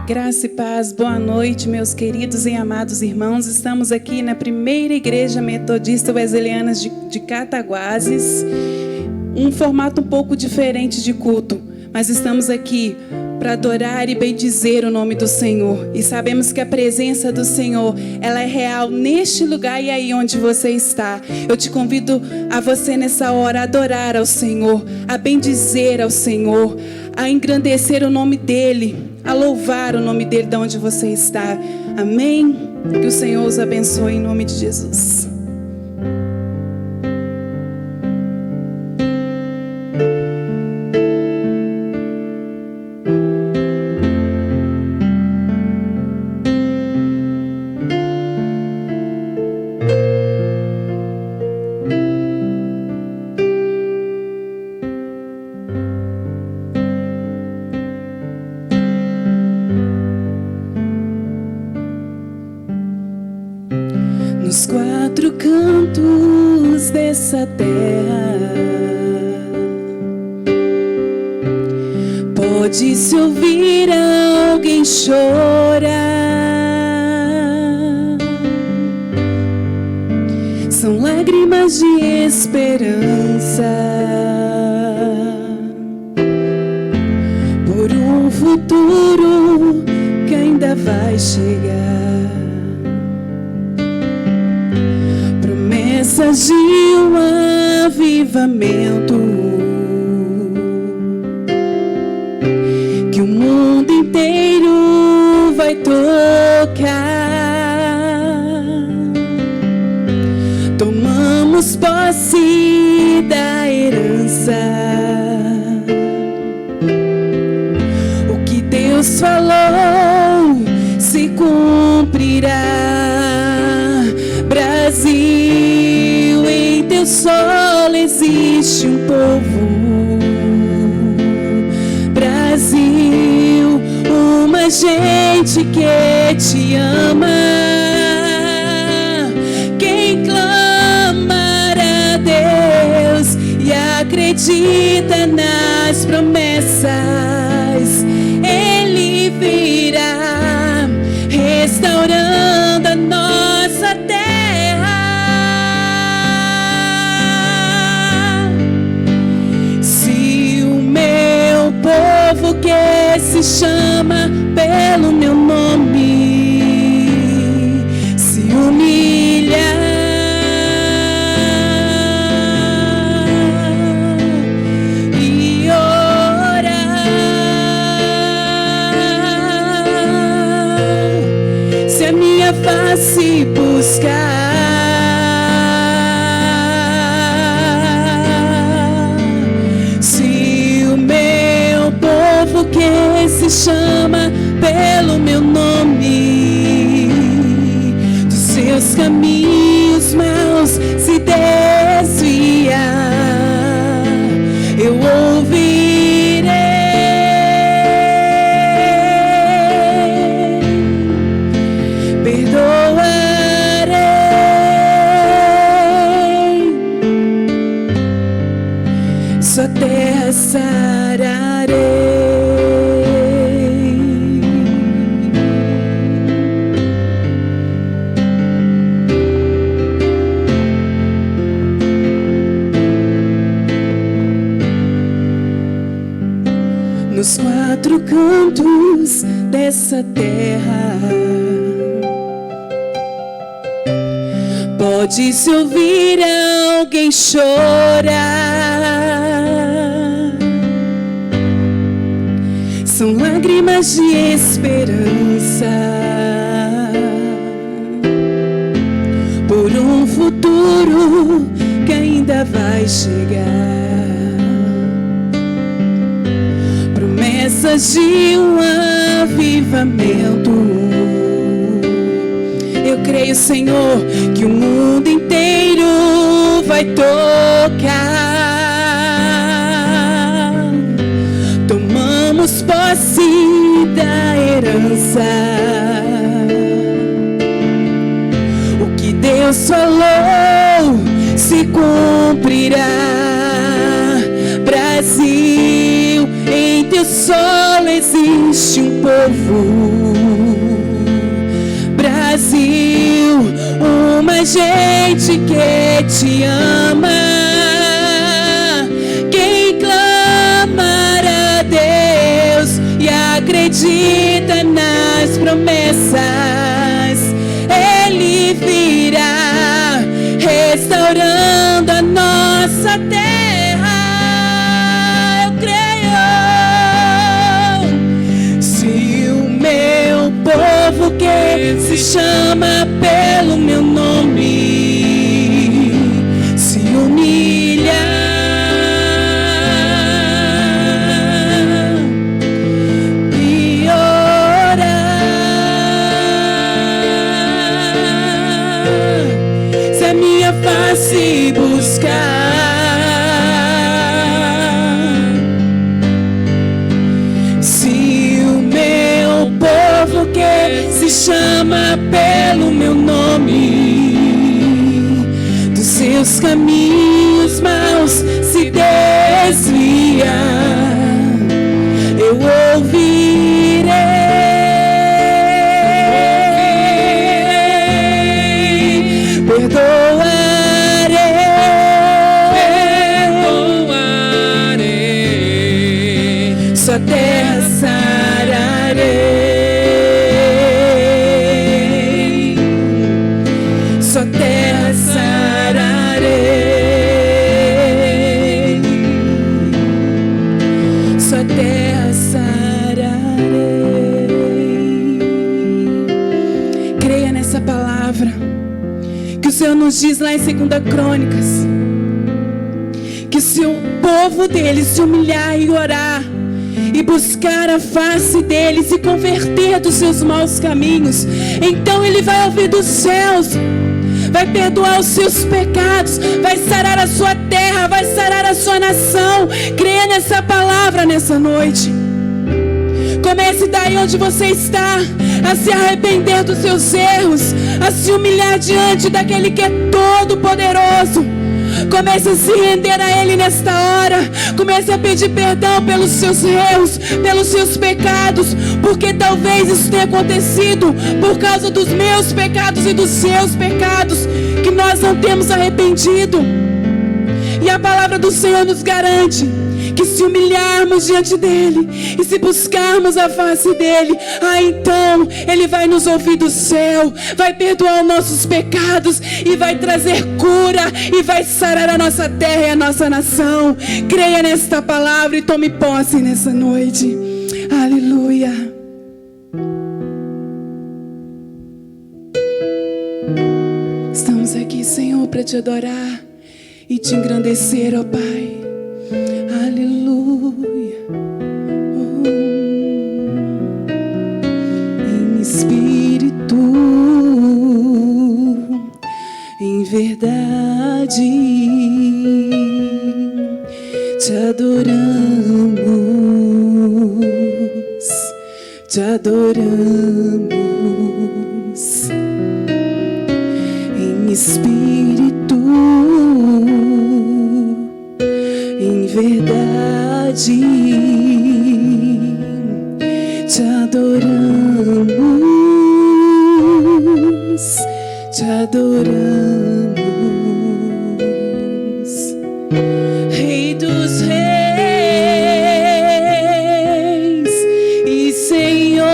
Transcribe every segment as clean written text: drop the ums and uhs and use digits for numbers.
Graça e paz, boa noite, meus queridos e amados irmãos. Estamos aqui na primeira igreja metodista wesleyana de Cataguases. Um formato um pouco diferente de culto, mas estamos aqui para adorar e bendizer o nome do Senhor. E sabemos que a presença do Senhor, ela é real neste lugar e aí onde você está. Eu te convido a você nessa hora a adorar ao Senhor, a bendizer ao Senhor, a engrandecer o nome dEle, a louvar o nome dEle de onde você está. Amém? Que o Senhor os abençoe em nome de Jesus. Nos quatro cantos dessa terra pode-se ouvir alguém chorar. São lágrimas de esperança por um futuro que ainda vai chegar. Promessas de um avivamento que o mundo inteiro vai tocar. Tomamos posse da herança. O que Deus falou se cumprirá. Brasil, em teu solo existe um povo. Brasil, uma gente que te ama. Quem clamar a Deus e acredita nas promessas, Ele virá restaurando a nossa terra. Povo que se chama pelo meu nome se humilha e ora, se a minha face buscar, que se chama pelo meu nome, dos seus caminhos maus se desvia, eu ouvirei, perdoarei, sua terra sararei. Nos quatro cantos dessa terra pode-se ouvir alguém chorar. São lágrimas de esperança por um futuro que ainda vai chegar. Promessas de um avivamento. Eu creio, Senhor, que o mundo inteiro vai tocar. Tomamos posse da herança. O que Deus falou se cumprirá. Brasil, em teu solo existe um povo. Brasil, uma gente que te ama. Quem clamar a Deus e acredita nas promessas, Ele virá restaurando a nossa terra. Eu creio. Se o meu povo que se chama pelo meu nome se humilhar e orar, se a minha face buscar, se o meu povo que se chama pelo meu nome dos seus caminhos maus se desvia, eu ouvirei, perdoarei, sua terra sararei, sua terra sararei, sua terra sararei. Creia nessa palavra que o Senhor nos diz lá em 2 Crônicas, que se o povo dele se humilhar e orar e buscar a face dele, se converter dos seus maus caminhos, então ele vai ouvir dos céus, vai perdoar os seus pecados, vai sarar a sua terra, vai sarar a sua nação. Creia nessa palavra nessa noite. Comece daí onde você está a se arrepender dos seus erros, a se humilhar diante daquele que é todo poderoso. Comece a se render a Ele nesta hora. Comece a pedir perdão pelos seus erros, pelos seus pecados, porque talvez isso tenha acontecido por causa dos meus pecados e dos seus pecados, que nós não temos arrependido. E a palavra do Senhor nos garante que se humilharmos diante dEle e se buscarmos a face dEle, então Ele vai nos ouvir do céu, vai perdoar os nossos pecados e vai trazer cura e vai sarar a nossa terra e a nossa nação. Creia nesta palavra e tome posse nessa noite. Aleluia. Estamos aqui, Senhor, para te adorar e te engrandecer, ó Pai. Aleluia. Em espírito, em verdade, te adoramos, te adoramos. Em espírito, em verdade, te adoramos, te adoramos. Rei dos reis e Senhor,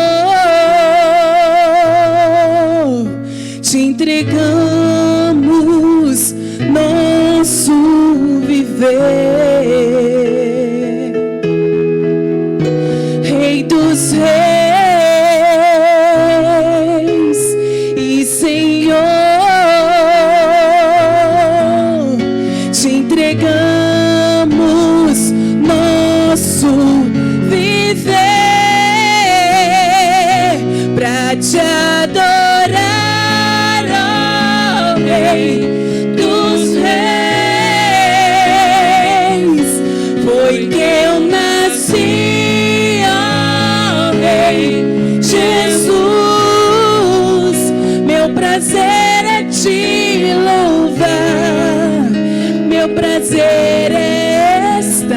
te entregamos nosso viver. Rei dos reis e Senhor, te entregamos nosso viver pra te adorar, ó Rei dos reis. Foi que eu nasci, ó Rei Jesus. Meu prazer é te louvar, meu prazer é estar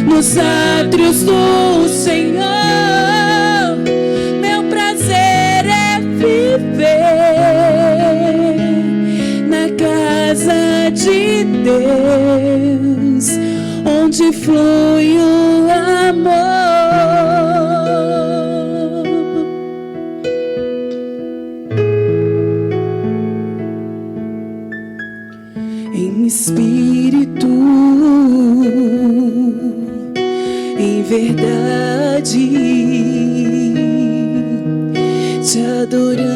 nos átrios do Senhor. Meu prazer é de Deus, onde flui o amor. Em espírito, em verdade, te adoramos,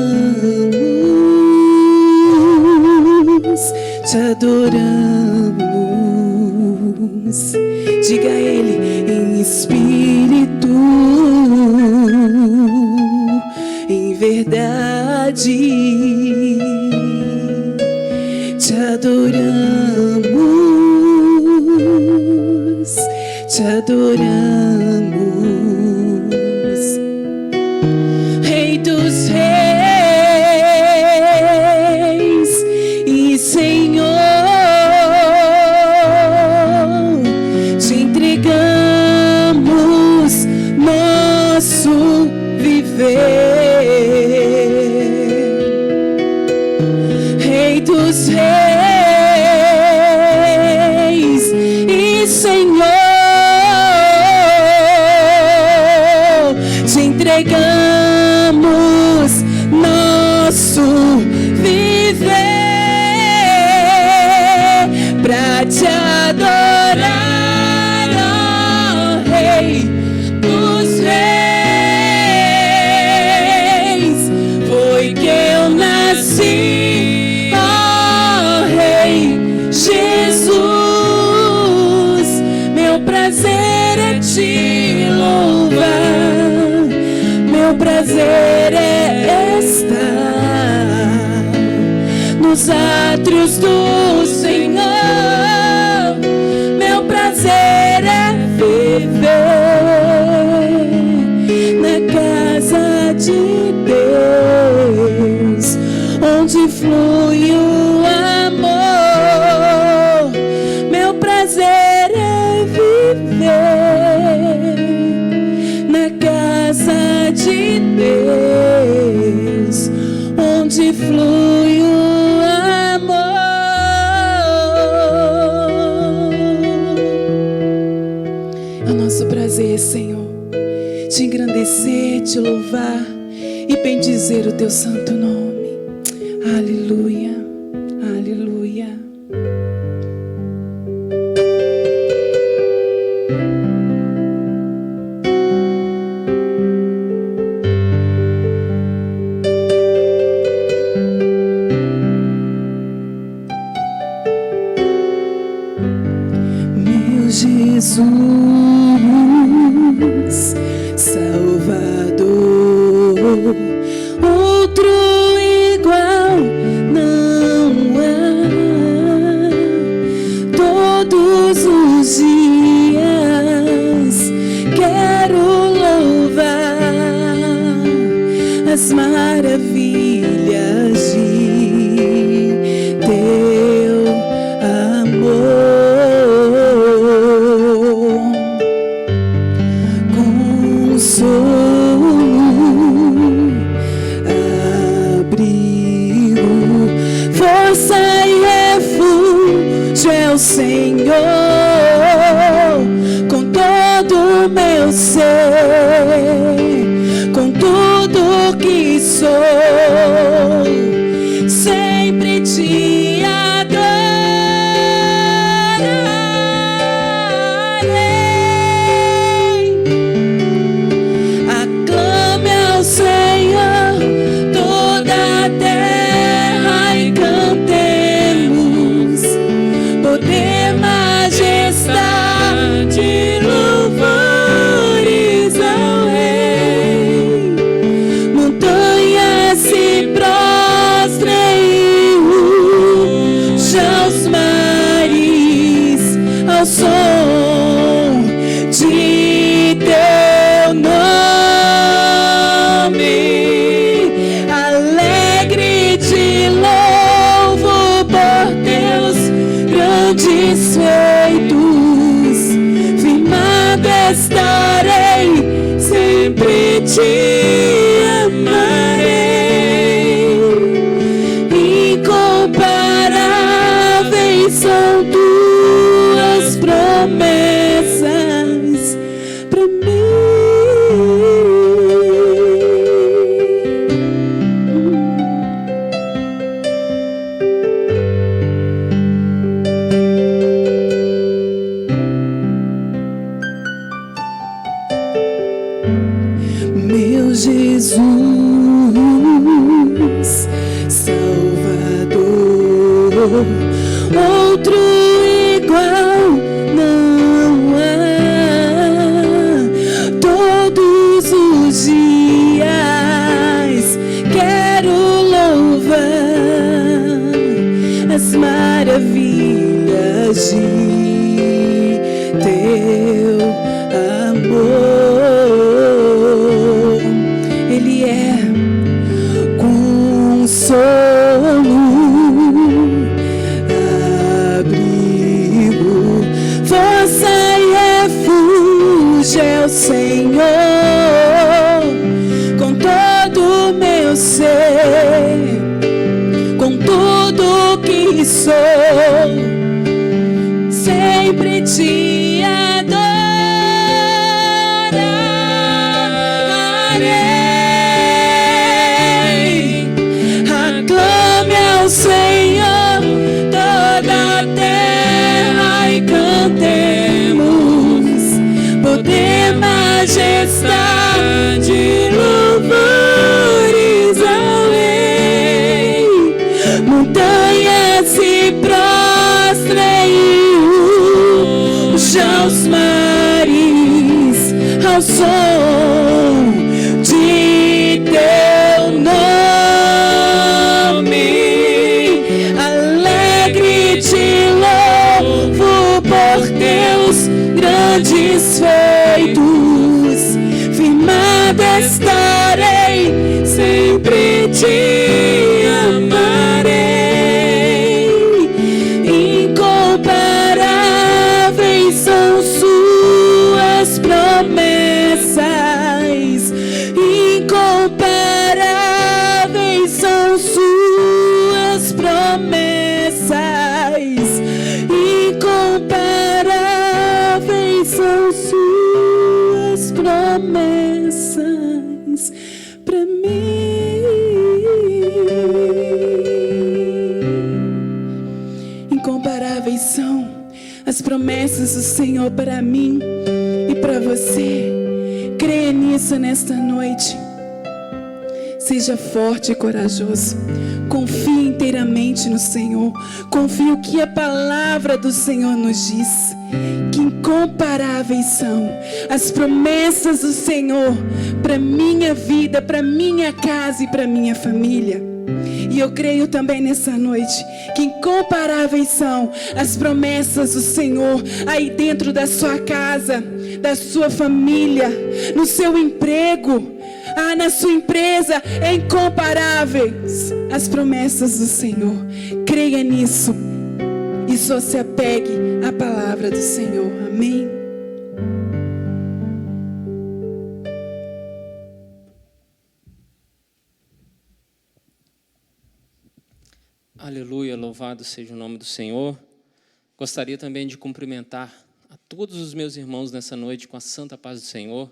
te adoramos. Diga a Ele: em espírito, em verdade, te adoramos, te adoramos. Rei dos reis e Senhor, te entregamos nosso viver. Rei dos reis e Senhor, te entregamos nosso viver pra te adorar, ó Rei dos reis. Foi que eu nasci, ó Rei Jesus. Meu prazer é te louvar, meu prazer é estar nos átrios do Senhor. Meu prazer é viver na casa de Deus, onde flui o amor. Meu prazer é viver na casa de Deus, onde flui o amor. É o nosso prazer, Senhor, te engrandecer, te louvar e bendizer o teu santo nome. Aleluia, aleluia. Meu Jesus, Salvador, outro igual não há. Todos os dias quero louvar as maravilhas de teu amor. Consolo, abrigo, força e refúgio é o Senhor. Com todo o meu ser, com tudo que sou, sempre te adorarei. Aclame ao Senhor toda a terra e cantemos poder, majestade, louvores ao Rei. Montanhas se prostrem e rujam os mares ao som de teu nome. Alegre te louvo por teus grandes feitos, firmado estarei, sempre te amarei. Incomparáveis Jesus, Salvador, outro igual não há. Todos os dias quero louvar as maravilhas de teu amor. Ele é consolo, abrigo, força e refúgio é o Senhor. Com todo o meu ser, com tudo que sou, sempre te adorarei. Aclame ao Senhor toda a terra e cantemos poder, majestade, louvores ao Rei. Montanhas se prostrem, aos mares, ao som de teu nome. Alegre te louvo por teus grandes feitos. Firmada estarei, sempre te amarei. Incomparáveis são suas promessas, incomparáveis são suas promessas, incomparáveis são suas promessas para mim. Incomparáveis são as promessas do Senhor para mim e para você. Creia nisso nesta noite. Seja forte e corajoso. Confie inteiramente no Senhor. Confie o que a palavra do Senhor nos diz. Que incomparáveis são as promessas do Senhor para minha vida, para minha casa e para minha família. E eu creio também nessa noite que incomparáveis são as promessas do Senhor aí dentro da sua casa, da sua família, no seu emprego, na sua empresa. É incomparáveis as promessas do Senhor. Creia nisso e só se apegue à palavra do Senhor. Amém. Aleluia, louvado seja o nome do Senhor. Gostaria também de cumprimentar a todos os meus irmãos nessa noite com a santa paz do Senhor.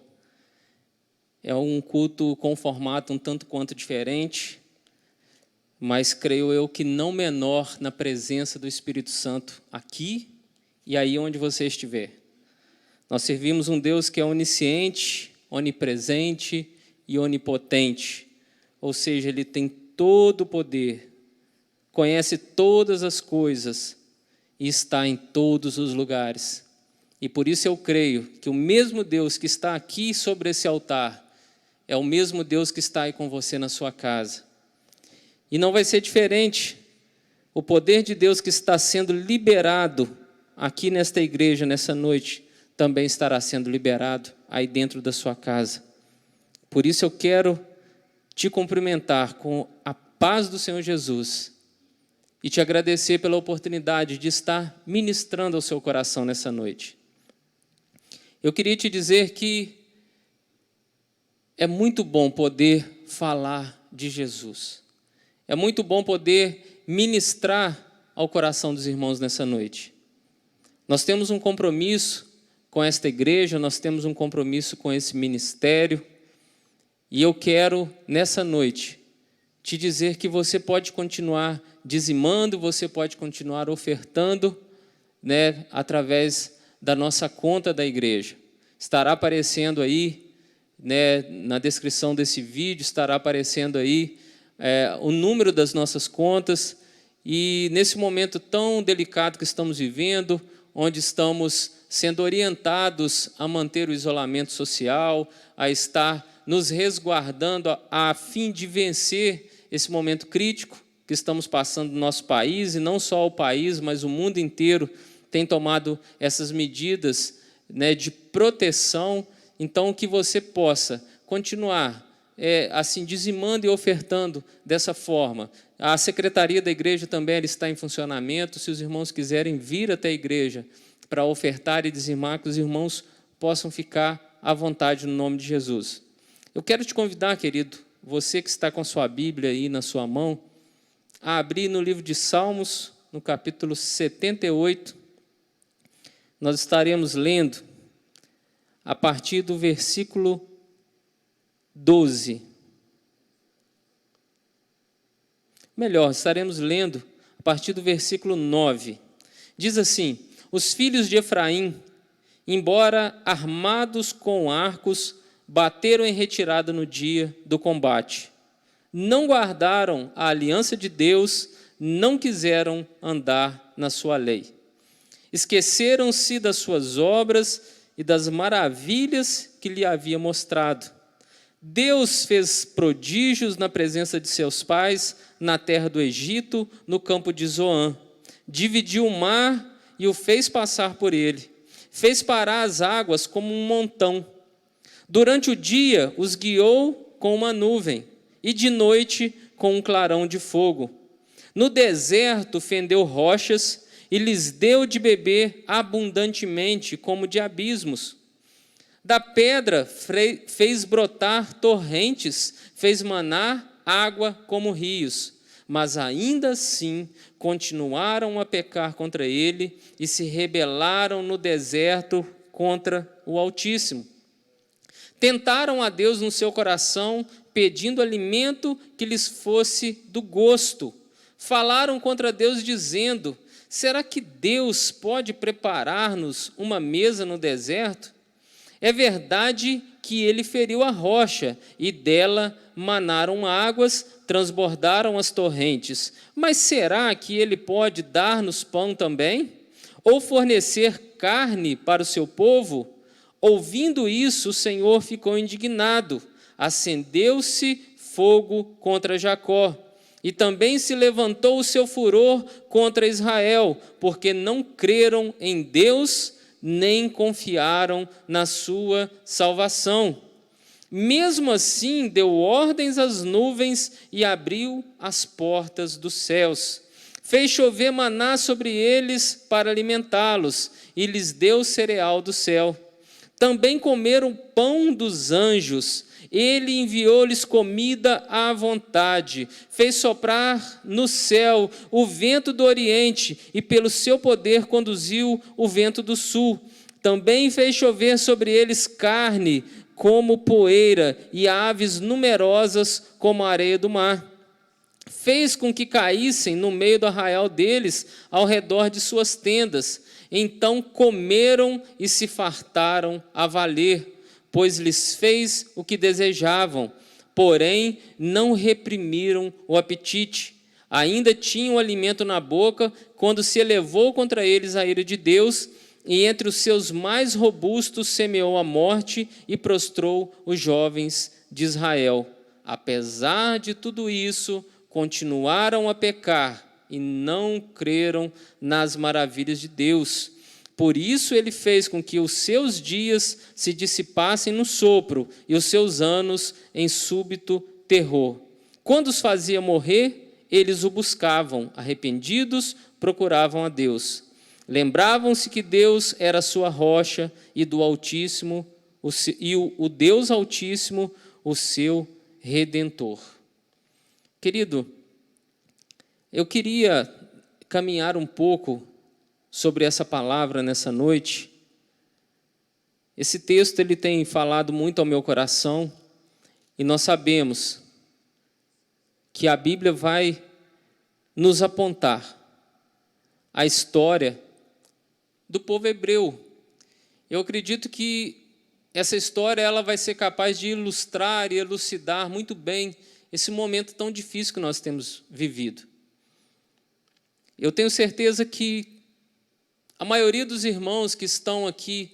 É um culto com formato um tanto quanto diferente, mas creio eu que não menor na presença do Espírito Santo aqui e aí onde você estiver. Nós servimos um Deus que é onisciente, onipresente e onipotente, ou seja, Ele tem todo o poder, conhece todas as coisas e está em todos os lugares. E por isso eu creio que o mesmo Deus que está aqui sobre esse altar é o mesmo Deus que está aí com você na sua casa. E não vai ser diferente. O poder de Deus que está sendo liberado aqui nesta igreja, nessa noite, também estará sendo liberado aí dentro da sua casa. Por isso eu quero te cumprimentar com a paz do Senhor Jesus e te agradecer pela oportunidade de estar ministrando ao seu coração nessa noite. Eu queria te dizer que é muito bom poder falar de Jesus. É muito bom poder ministrar ao coração dos irmãos nessa noite. Nós temos um compromisso com esta igreja, nós temos um compromisso com esse ministério, e eu quero, nessa noite, te dizer que você pode continuar dizimando, você pode continuar ofertando, através da nossa conta da igreja. Estará aparecendo aí né, na descrição desse vídeo estará aparecendo aí o número das nossas contas. E nesse momento tão delicado que estamos vivendo, onde estamos sendo orientados a manter o isolamento social, a estar nos resguardando a fim de vencer esse momento crítico que estamos passando no nosso país, e não só o país, mas o mundo inteiro tem tomado essas medidas, né, de proteção. Então, que você possa continuar assim, dizimando e ofertando dessa forma. A secretaria da igreja também ela está em funcionamento. Se os irmãos quiserem vir até a igreja para ofertar e dizimar, que os irmãos possam ficar à vontade no nome de Jesus. Eu quero te convidar, querido, você que está com a sua Bíblia aí na sua mão, a abrir no livro de Salmos, no capítulo 78. Nós estaremos lendo a partir do versículo 12. Melhor, estaremos lendo a partir do versículo 9. Diz assim: os filhos de Efraim, embora armados com arcos, bateram em retirada no dia do combate. Não guardaram a aliança de Deus, não quiseram andar na sua lei. Esqueceram-se das suas obras e das maravilhas que lhe havia mostrado. Deus fez prodígios na presença de seus pais, na terra do Egito, no campo de Zoã. Dividiu o mar e o fez passar por ele. Fez parar as águas como um montão. Durante o dia os guiou com uma nuvem, e de noite com um clarão de fogo. No deserto fendeu rochas, e lhes deu de beber abundantemente, como de abismos. Da pedra fez brotar torrentes, fez manar água como rios. Mas ainda assim continuaram a pecar contra ele e se rebelaram no deserto contra o Altíssimo. Tentaram a Deus no seu coração, pedindo alimento que lhes fosse do gosto. Falaram contra Deus, dizendo: será que Deus pode preparar-nos uma mesa no deserto? É verdade que ele feriu a rocha, e dela manaram águas, transbordaram as torrentes. Mas será que ele pode dar-nos pão também? Ou fornecer carne para o seu povo? Ouvindo isso, o Senhor ficou indignado. Acendeu-se fogo contra Jacó. E também se levantou o seu furor contra Israel, porque não creram em Deus, nem confiaram na sua salvação. Mesmo assim, deu ordens às nuvens e abriu as portas dos céus. Fez chover maná sobre eles para alimentá-los, e lhes deu cereal do céu. Também comeram pão dos anjos. Ele enviou-lhes comida à vontade, fez soprar no céu o vento do oriente, e pelo seu poder conduziu o vento do sul. Também fez chover sobre eles carne como poeira, e aves numerosas como a areia do mar. Fez com que caíssem no meio do arraial deles, ao redor de suas tendas. Então comeram e se fartaram a valer, pois lhes fez o que desejavam, porém não reprimiram o apetite. Ainda tinham alimento na boca, quando se elevou contra eles a ira de Deus, e entre os seus mais robustos semeou a morte e prostrou os jovens de Israel. Apesar de tudo isso, continuaram a pecar e não creram nas maravilhas de Deus. Por isso ele fez com que os seus dias se dissipassem no sopro e os seus anos em súbito terror. Quando os fazia morrer, eles o buscavam, arrependidos, procuravam a Deus. Lembravam-se que Deus era a sua rocha e do Altíssimo, o Deus Altíssimo, o seu Redentor. Querido, eu queria caminhar um pouco sobre essa palavra nessa noite. Esse texto ele tem falado muito ao meu coração, e nós sabemos que a Bíblia vai nos apontar a história do povo hebreu. Eu acredito que essa história ela vai ser capaz de ilustrar e elucidar muito bem esse momento tão difícil que nós temos vivido. Eu tenho certeza que a maioria dos irmãos que estão aqui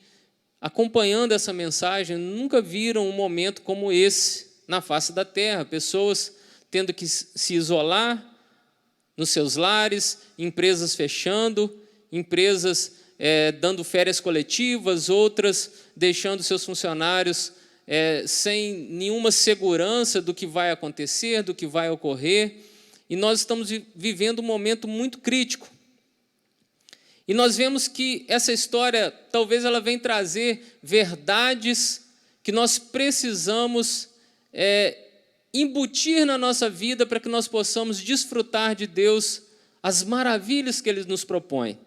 acompanhando essa mensagem nunca viram um momento como esse na face da terra. Pessoas tendo que se isolar nos seus lares, empresas fechando, empresas dando férias coletivas, outras deixando seus funcionários sem nenhuma segurança do que vai acontecer, do que vai ocorrer. E nós estamos vivendo um momento muito crítico. E nós vemos que essa história, talvez ela venha trazer verdades que nós precisamos embutir na nossa vida para que nós possamos desfrutar de Deus, as maravilhas que Ele nos propõe.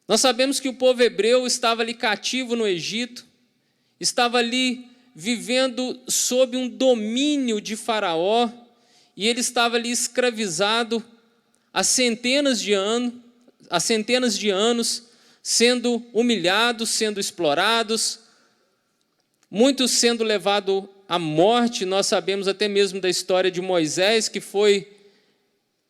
Nós sabemos que o povo hebreu estava ali cativo no Egito, estava ali vivendo sob um domínio de Faraó, e ele estava ali escravizado há centenas de anos, sendo humilhados, sendo explorados, muitos sendo levados à morte. Nós sabemos até mesmo da história de Moisés, que foi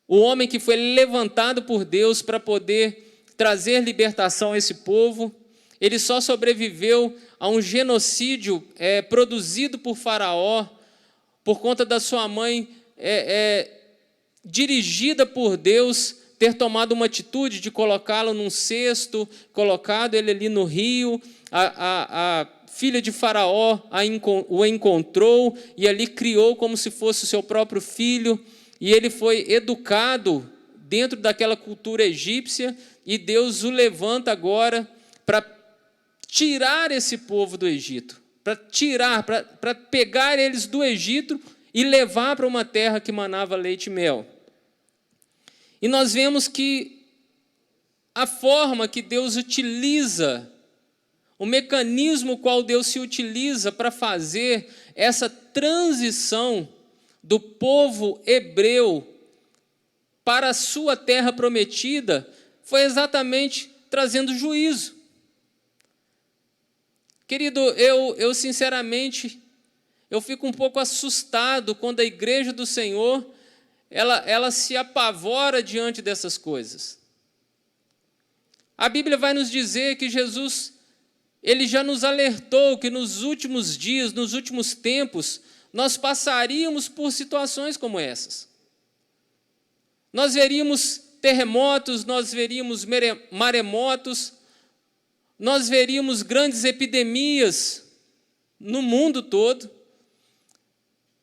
o homem que foi levantado por Deus para poder trazer libertação a esse povo. Ele só sobreviveu a um genocídio produzido por Faraó, por conta da sua mãe, dirigida por Deus, ter tomado uma atitude de colocá-lo num cesto, colocado ele ali no rio. A filha de Faraó o encontrou e ali criou como se fosse o seu próprio filho, e ele foi educado dentro daquela cultura egípcia, e Deus o levanta agora para tirar esse povo do Egito, para pegar eles do Egito e levar para uma terra que manava leite e mel. E nós vemos que a forma que Deus utiliza, o mecanismo qual Deus se utiliza para fazer essa transição do povo hebreu para a sua terra prometida, foi exatamente trazendo juízo. Querido, eu sinceramente, eu fico um pouco assustado quando a igreja do Senhor, ela se apavora diante dessas coisas. A Bíblia vai nos dizer que Jesus, ele já nos alertou que nos últimos dias, nos últimos tempos, nós passaríamos por situações como essas. Nós veríamos terremotos, nós veríamos maremotos, nós veríamos grandes epidemias no mundo todo,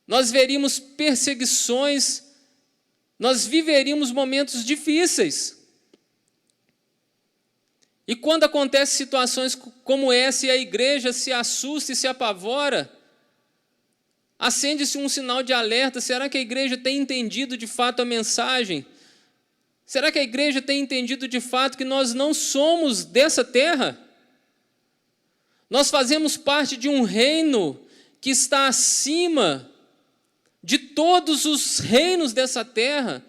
nós veríamos perseguições, nós viveríamos momentos difíceis. E quando acontecem situações como essa e a igreja se assusta e se apavora, acende-se um sinal de alerta. Será que a igreja tem entendido de fato a mensagem? Será que a igreja tem entendido de fato que nós não somos dessa terra? Nós fazemos parte de um reino que está acima de todos os reinos dessa terra.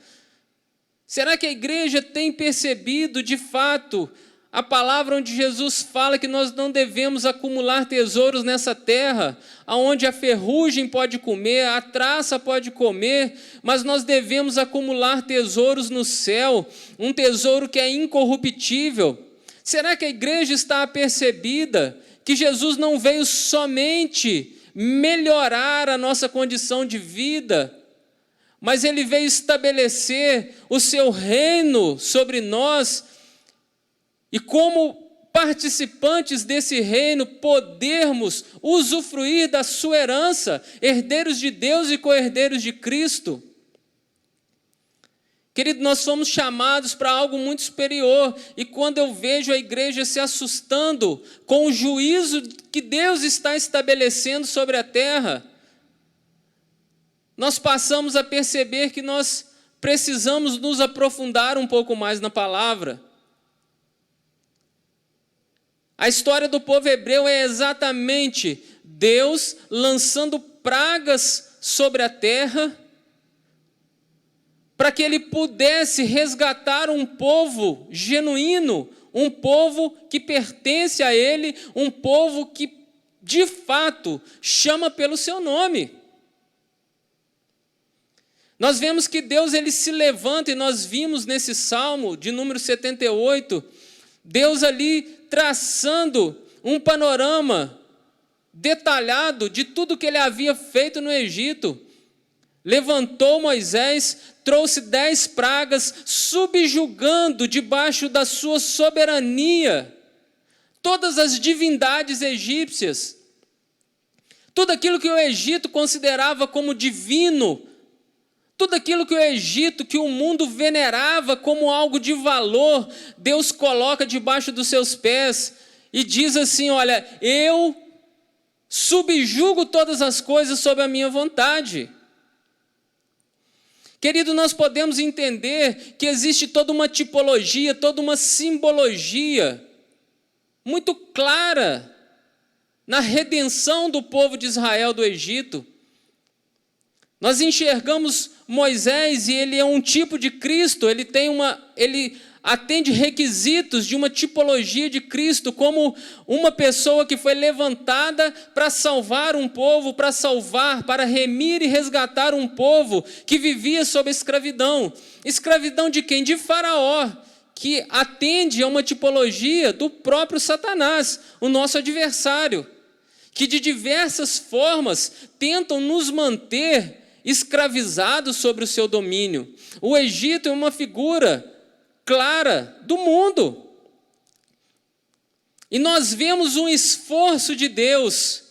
Será que a igreja tem percebido de fato a palavra onde Jesus fala que nós não devemos acumular tesouros nessa terra, onde a ferrugem pode comer, a traça pode comer, mas nós devemos acumular tesouros no céu, um tesouro que é incorruptível? Será que a igreja está apercebida que Jesus não veio somente melhorar a nossa condição de vida, mas Ele veio estabelecer o seu reino sobre nós, e como participantes desse reino, podermos usufruir da sua herança, herdeiros de Deus e co-herdeiros de Cristo? Querido, nós somos chamados para algo muito superior, e quando eu vejo a igreja se assustando com o juízo que Deus está estabelecendo sobre a terra, nós passamos a perceber que nós precisamos nos aprofundar um pouco mais na palavra. A história do povo hebreu é exatamente Deus lançando pragas sobre a terra, para que Ele pudesse resgatar um povo genuíno, um povo que pertence a Ele, um povo que de fato, chama pelo seu nome. Nós vemos que Deus ele se levanta, e nós vimos nesse Salmo de número 78, Deus ali traçando um panorama detalhado de tudo que ele havia feito no Egito. Levantou Moisés, trouxe 10 pragas, subjugando debaixo da sua soberania todas as divindades egípcias. Tudo aquilo que o Egito considerava como divino, tudo aquilo que o Egito, que o mundo venerava como algo de valor, Deus coloca debaixo dos seus pés e diz assim: olha, eu subjugo todas as coisas sob a minha vontade. Querido, nós podemos entender que existe toda uma tipologia, toda uma simbologia muito clara na redenção do povo de Israel do Egito. Nós enxergamos Moisés, e ele é um tipo de Cristo, ele atende requisitos de uma tipologia de Cristo, como uma pessoa que foi levantada para salvar um povo, para remir e resgatar um povo que vivia sob a escravidão. Escravidão de quem? De Faraó, que atende a uma tipologia do próprio Satanás, o nosso adversário, que de diversas formas tentam nos manter escravizados sobre o seu domínio. O Egito é uma figura clara do mundo. E nós vemos um esforço de Deus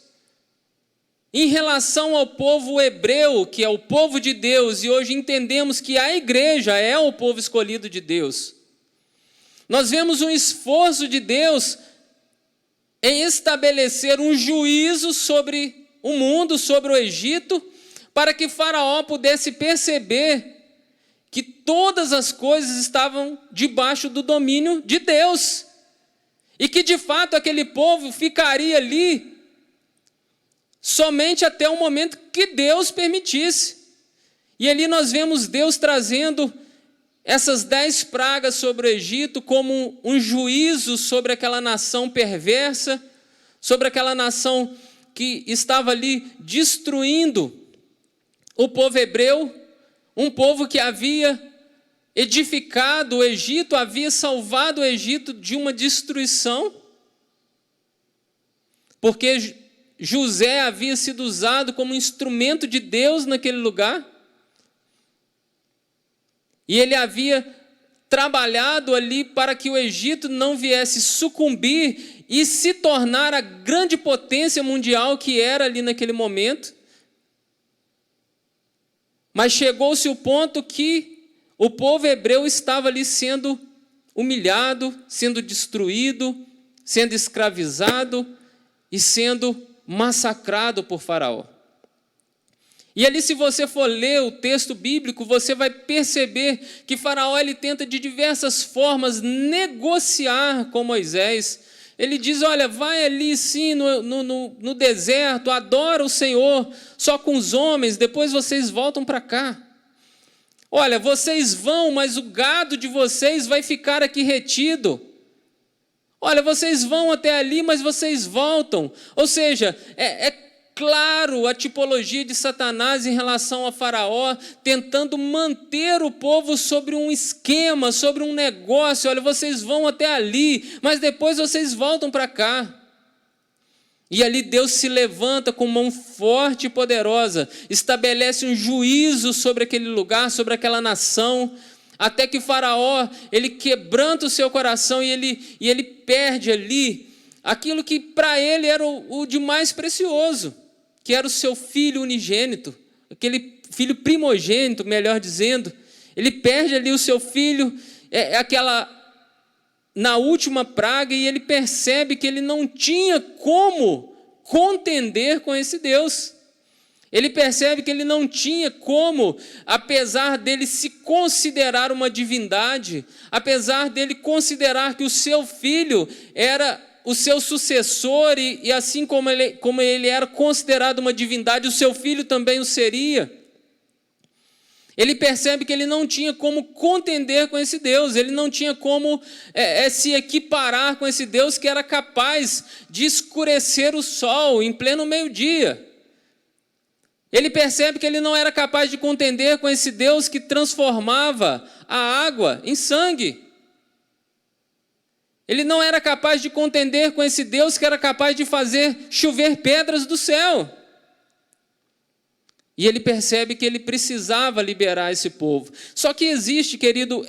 em relação ao povo hebreu, que é o povo de Deus, e hoje entendemos que a igreja é o povo escolhido de Deus. Nós vemos um esforço de Deus em estabelecer um juízo sobre o mundo, sobre o Egito, para que Faraó pudesse perceber que todas as coisas estavam debaixo do domínio de Deus, e que de fato aquele povo ficaria ali somente até o momento que Deus permitisse. E ali nós vemos Deus trazendo essas 10 pragas sobre o Egito como um juízo sobre aquela nação perversa, sobre aquela nação que estava ali destruindo o povo hebreu, um povo que havia edificado o Egito, havia salvado o Egito de uma destruição, porque José havia sido usado como instrumento de Deus naquele lugar, e ele havia trabalhado ali para que o Egito não viesse sucumbir e se tornar a grande potência mundial que era ali naquele momento. Mas chegou-se o ponto que o povo hebreu estava ali sendo humilhado, sendo destruído, sendo escravizado e sendo massacrado por Faraó. E ali, se você for ler o texto bíblico, você vai perceber que Faraó ele tenta de diversas formas negociar com Moisés. Ele diz: olha, vai ali sim no deserto, adora o Senhor só com os homens, depois vocês voltam para cá. Olha, vocês vão, mas o gado de vocês vai ficar aqui retido. Olha, vocês vão até ali, mas vocês voltam. Ou seja, é claro a tipologia de Satanás em relação a Faraó, tentando manter o povo sobre um esquema, sobre um negócio. Olha, vocês vão até ali, mas depois vocês voltam para cá. E ali Deus se levanta com mão forte e poderosa, estabelece um juízo sobre aquele lugar, sobre aquela nação, até que Faraó, ele quebranta o seu coração e ele perde ali aquilo que para ele era o de mais precioso, que era o seu filho unigênito, aquele filho primogênito, melhor dizendo. Ele perde ali o seu filho, na última praga, e ele percebe que ele não tinha como contender com esse Deus. Ele percebe que ele não tinha como, apesar dele se considerar uma divindade, apesar dele considerar que o seu filho era o seu sucessor, e assim como ele era considerado uma divindade, o seu filho também o seria. Ele percebe que ele não tinha como contender com esse Deus, ele não tinha como se equiparar com esse Deus que era capaz de escurecer o sol em pleno meio-dia. Ele percebe que ele não era capaz de contender com esse Deus que transformava a água em sangue. Ele não era capaz de contender com esse Deus que era capaz de fazer chover pedras do céu. E ele percebe que ele precisava liberar esse povo. Só que existe, querido,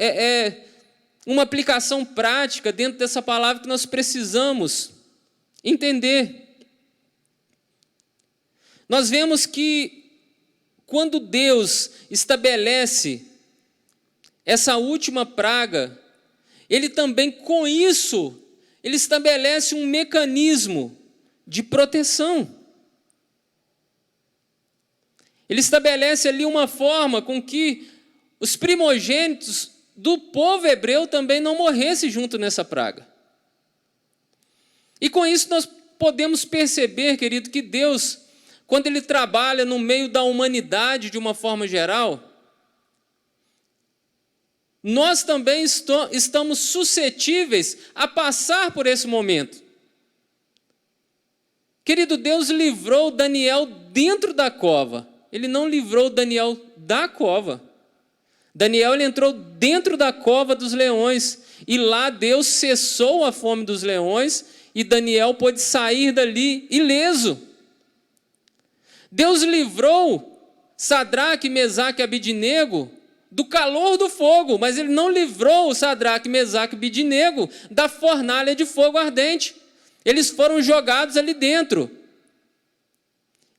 uma aplicação prática dentro dessa palavra que nós precisamos entender. Nós vemos que quando Deus estabelece essa última praga, ele também, com isso, ele estabelece um mecanismo de proteção. Ele estabelece ali uma forma com que os primogênitos do povo hebreu também não morressem junto nessa praga. E com isso nós podemos perceber, querido, que Deus, quando Ele trabalha no meio da humanidade de uma forma geral, nós também estamos suscetíveis a passar por esse momento. Querido, Deus livrou Daniel dentro da cova. Ele não livrou Daniel da cova. Daniel ele entrou dentro da cova dos leões. E lá Deus cessou a fome dos leões. E Daniel pôde sair dali ileso. Deus livrou Sadraque, Mesaque e Abidnego do calor do fogo. Mas ele não livrou Sadraque, Mesaque e Abidnego da fornalha de fogo ardente. Eles foram jogados ali dentro.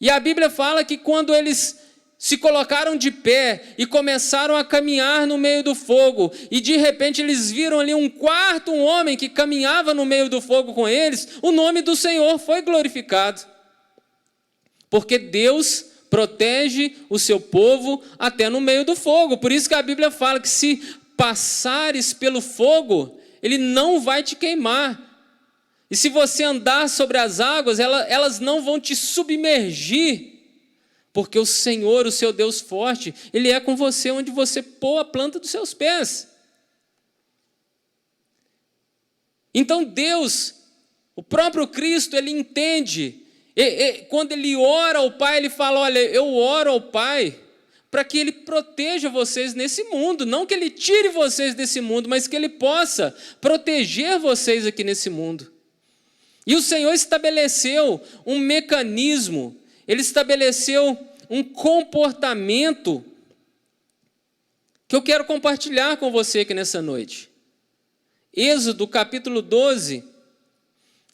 E a Bíblia fala que quando eles se colocaram de pé e começaram a caminhar no meio do fogo, e de repente eles viram ali um homem que caminhava no meio do fogo com eles, o nome do Senhor foi glorificado. Porque Deus protege o seu povo até no meio do fogo. Por isso que a Bíblia fala que se passares pelo fogo, ele não vai te queimar. E se você andar sobre as águas, elas não vão te submergir, porque o Senhor, o seu Deus forte, Ele é com você onde você pôr a planta dos seus pés. Então Deus, o próprio Cristo, Ele entende, quando Ele ora ao Pai, Ele fala, olha, eu oro ao Pai para que Ele proteja vocês nesse mundo, não que Ele tire vocês desse mundo, mas que Ele possa proteger vocês aqui nesse mundo. E o Senhor estabeleceu um mecanismo, Ele estabeleceu um comportamento que eu quero compartilhar com você aqui nessa noite. Êxodo capítulo 12,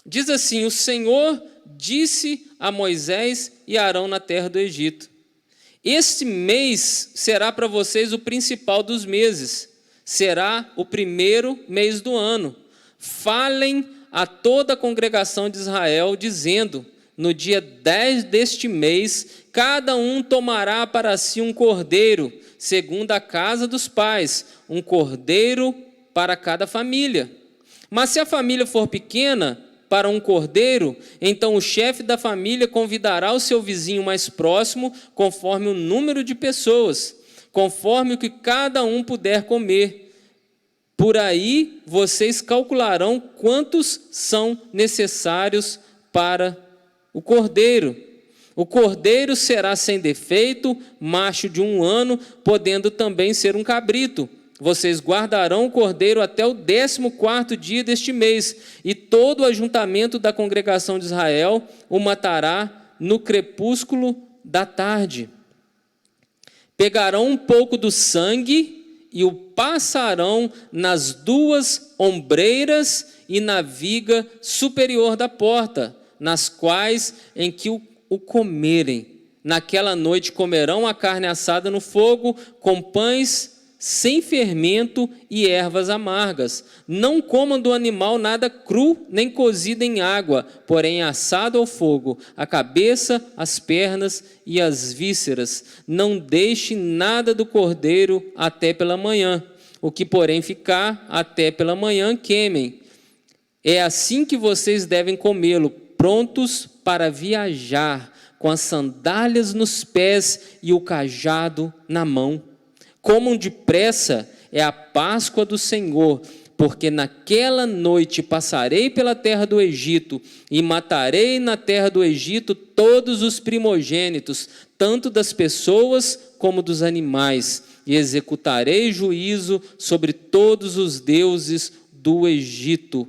diz assim, o Senhor disse a Moisés e Arão na terra do Egito, este mês será para vocês o principal dos meses, será o primeiro mês do ano. Falem a toda a congregação de Israel, dizendo, no dia 10 deste mês, cada um tomará para si um cordeiro, segundo a casa dos pais, um cordeiro para cada família. Mas se a família for pequena, para um cordeiro, então o chefe da família convidará o seu vizinho mais próximo, conforme o número de pessoas, conforme o que cada um puder comer. Por aí vocês calcularão quantos são necessários para o cordeiro. O cordeiro será sem defeito, macho de 1 ano, podendo também ser um cabrito. Vocês guardarão o cordeiro até o 14º dia deste mês, e todo o ajuntamento da congregação de Israel o matará no crepúsculo da tarde. Pegarão um pouco do sangue e o passarão nas 2 ombreiras e na viga superior da porta, nas quais em que o comerem. Naquela noite comerão a carne assada no fogo, com pães sem fermento e ervas amargas. Não comam do animal nada cru, nem cozido em água, porém assado ao fogo, a cabeça, as pernas e as vísceras. Não deixe nada do cordeiro até pela manhã. O que, porém, ficar até pela manhã, queimem. É assim que vocês devem comê-lo, prontos para viajar, com as sandálias nos pés e o cajado na mão. Comam depressa, é a Páscoa do Senhor, porque naquela noite passarei pela terra do Egito e matarei na terra do Egito todos os primogênitos, tanto das pessoas como dos animais, e executarei juízo sobre todos os deuses do Egito.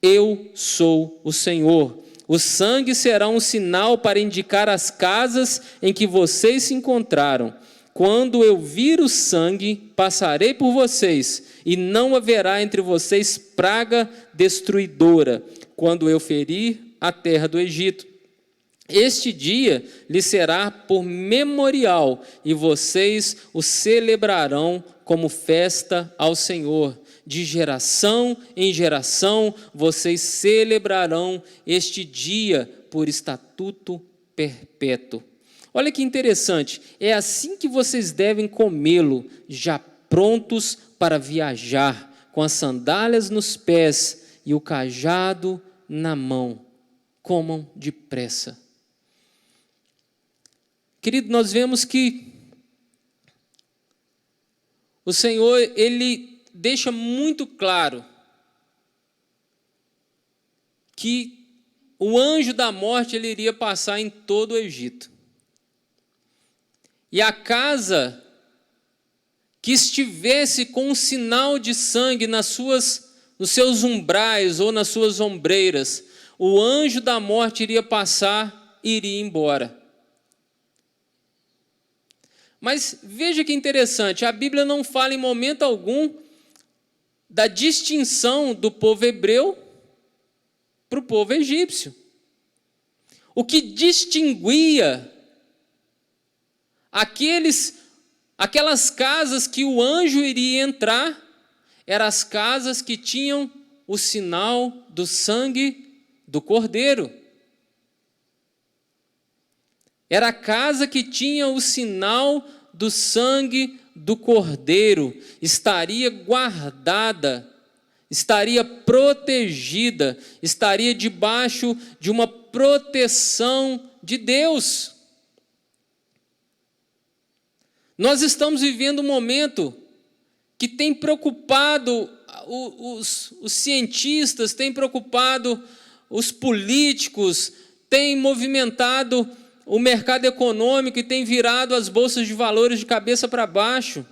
Eu sou o Senhor. O sangue será um sinal para indicar as casas em que vocês se encontraram. Quando eu vir o sangue, passarei por vocês, e não haverá entre vocês praga destruidora, quando eu ferir a terra do Egito. Este dia lhe será por memorial, e vocês o celebrarão como festa ao Senhor. De geração em geração, vocês celebrarão este dia por estatuto perpétuo. Olha que interessante, é assim que vocês devem comê-lo, já prontos para viajar, com as sandálias nos pés e o cajado na mão. Comam depressa. Querido, nós vemos que o Senhor, Ele deixa muito claro que o anjo da morte ele iria passar em todo o Egito. E a casa que estivesse com um sinal de sangue nos seus umbrais ou nas suas ombreiras, o anjo da morte iria passar e iria embora. Mas veja que interessante, a Bíblia não fala em momento algum da distinção do povo hebreu para o povo egípcio. O que distinguia aquelas casas que o anjo iria entrar, eram as casas que tinham o sinal do sangue do Cordeiro. Era a casa que tinha o sinal do sangue do Cordeiro, estaria guardada, estaria protegida, estaria debaixo de uma proteção de Deus. Nós estamos vivendo um momento que tem preocupado os cientistas, tem preocupado os políticos, tem movimentado o mercado econômico e tem virado as bolsas de valores de cabeça para baixo.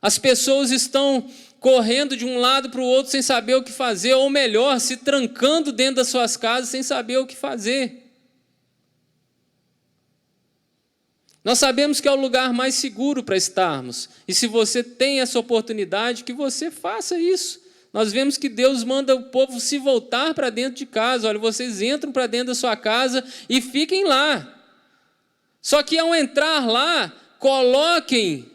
As pessoas estão correndo de um lado para o outro sem saber o que fazer, ou melhor, se trancando dentro das suas casas sem saber o que fazer. Nós sabemos que é o lugar mais seguro para estarmos, e se você tem essa oportunidade, que você faça isso. Nós vemos que Deus manda o povo se voltar para dentro de casa. Olha, vocês entram para dentro da sua casa e fiquem lá. Só que ao entrar lá, coloquem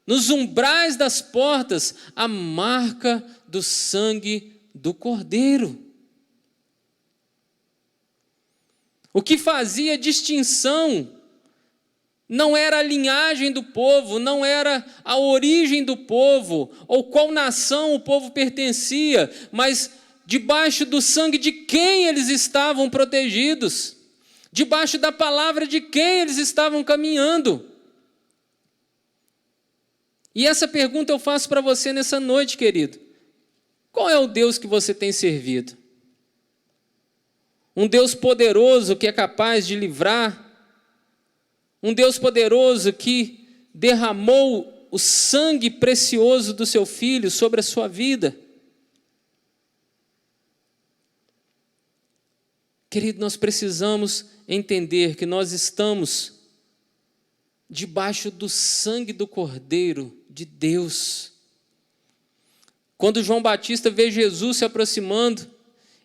nos umbrais das portas a marca do sangue do Cordeiro. O que fazia distinção não era a linhagem do povo, não era a origem do povo, ou qual nação o povo pertencia, mas debaixo do sangue de quem eles estavam protegidos, debaixo da palavra de quem eles estavam caminhando. E essa pergunta eu faço para você nessa noite, querido. Qual é o Deus que você tem servido? Um Deus poderoso que é capaz de livrar? Um Deus poderoso que derramou o sangue precioso do seu Filho sobre a sua vida? Querido, nós precisamos entender que nós estamos debaixo do sangue do Cordeiro de Deus. Quando João Batista vê Jesus se aproximando,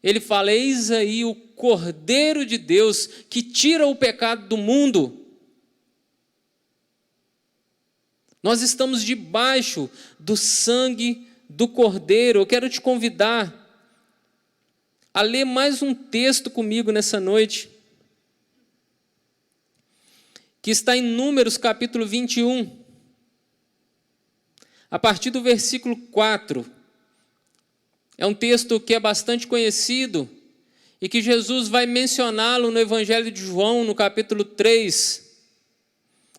ele fala: eis aí o Cordeiro de Deus que tira o pecado do mundo. Nós estamos debaixo do sangue do Cordeiro. Eu quero te convidar a ler mais um texto comigo nessa noite, que está em Números capítulo 21, a partir do versículo 4. É um texto que é bastante conhecido e que Jesus vai mencioná-lo no Evangelho de João, no capítulo 3.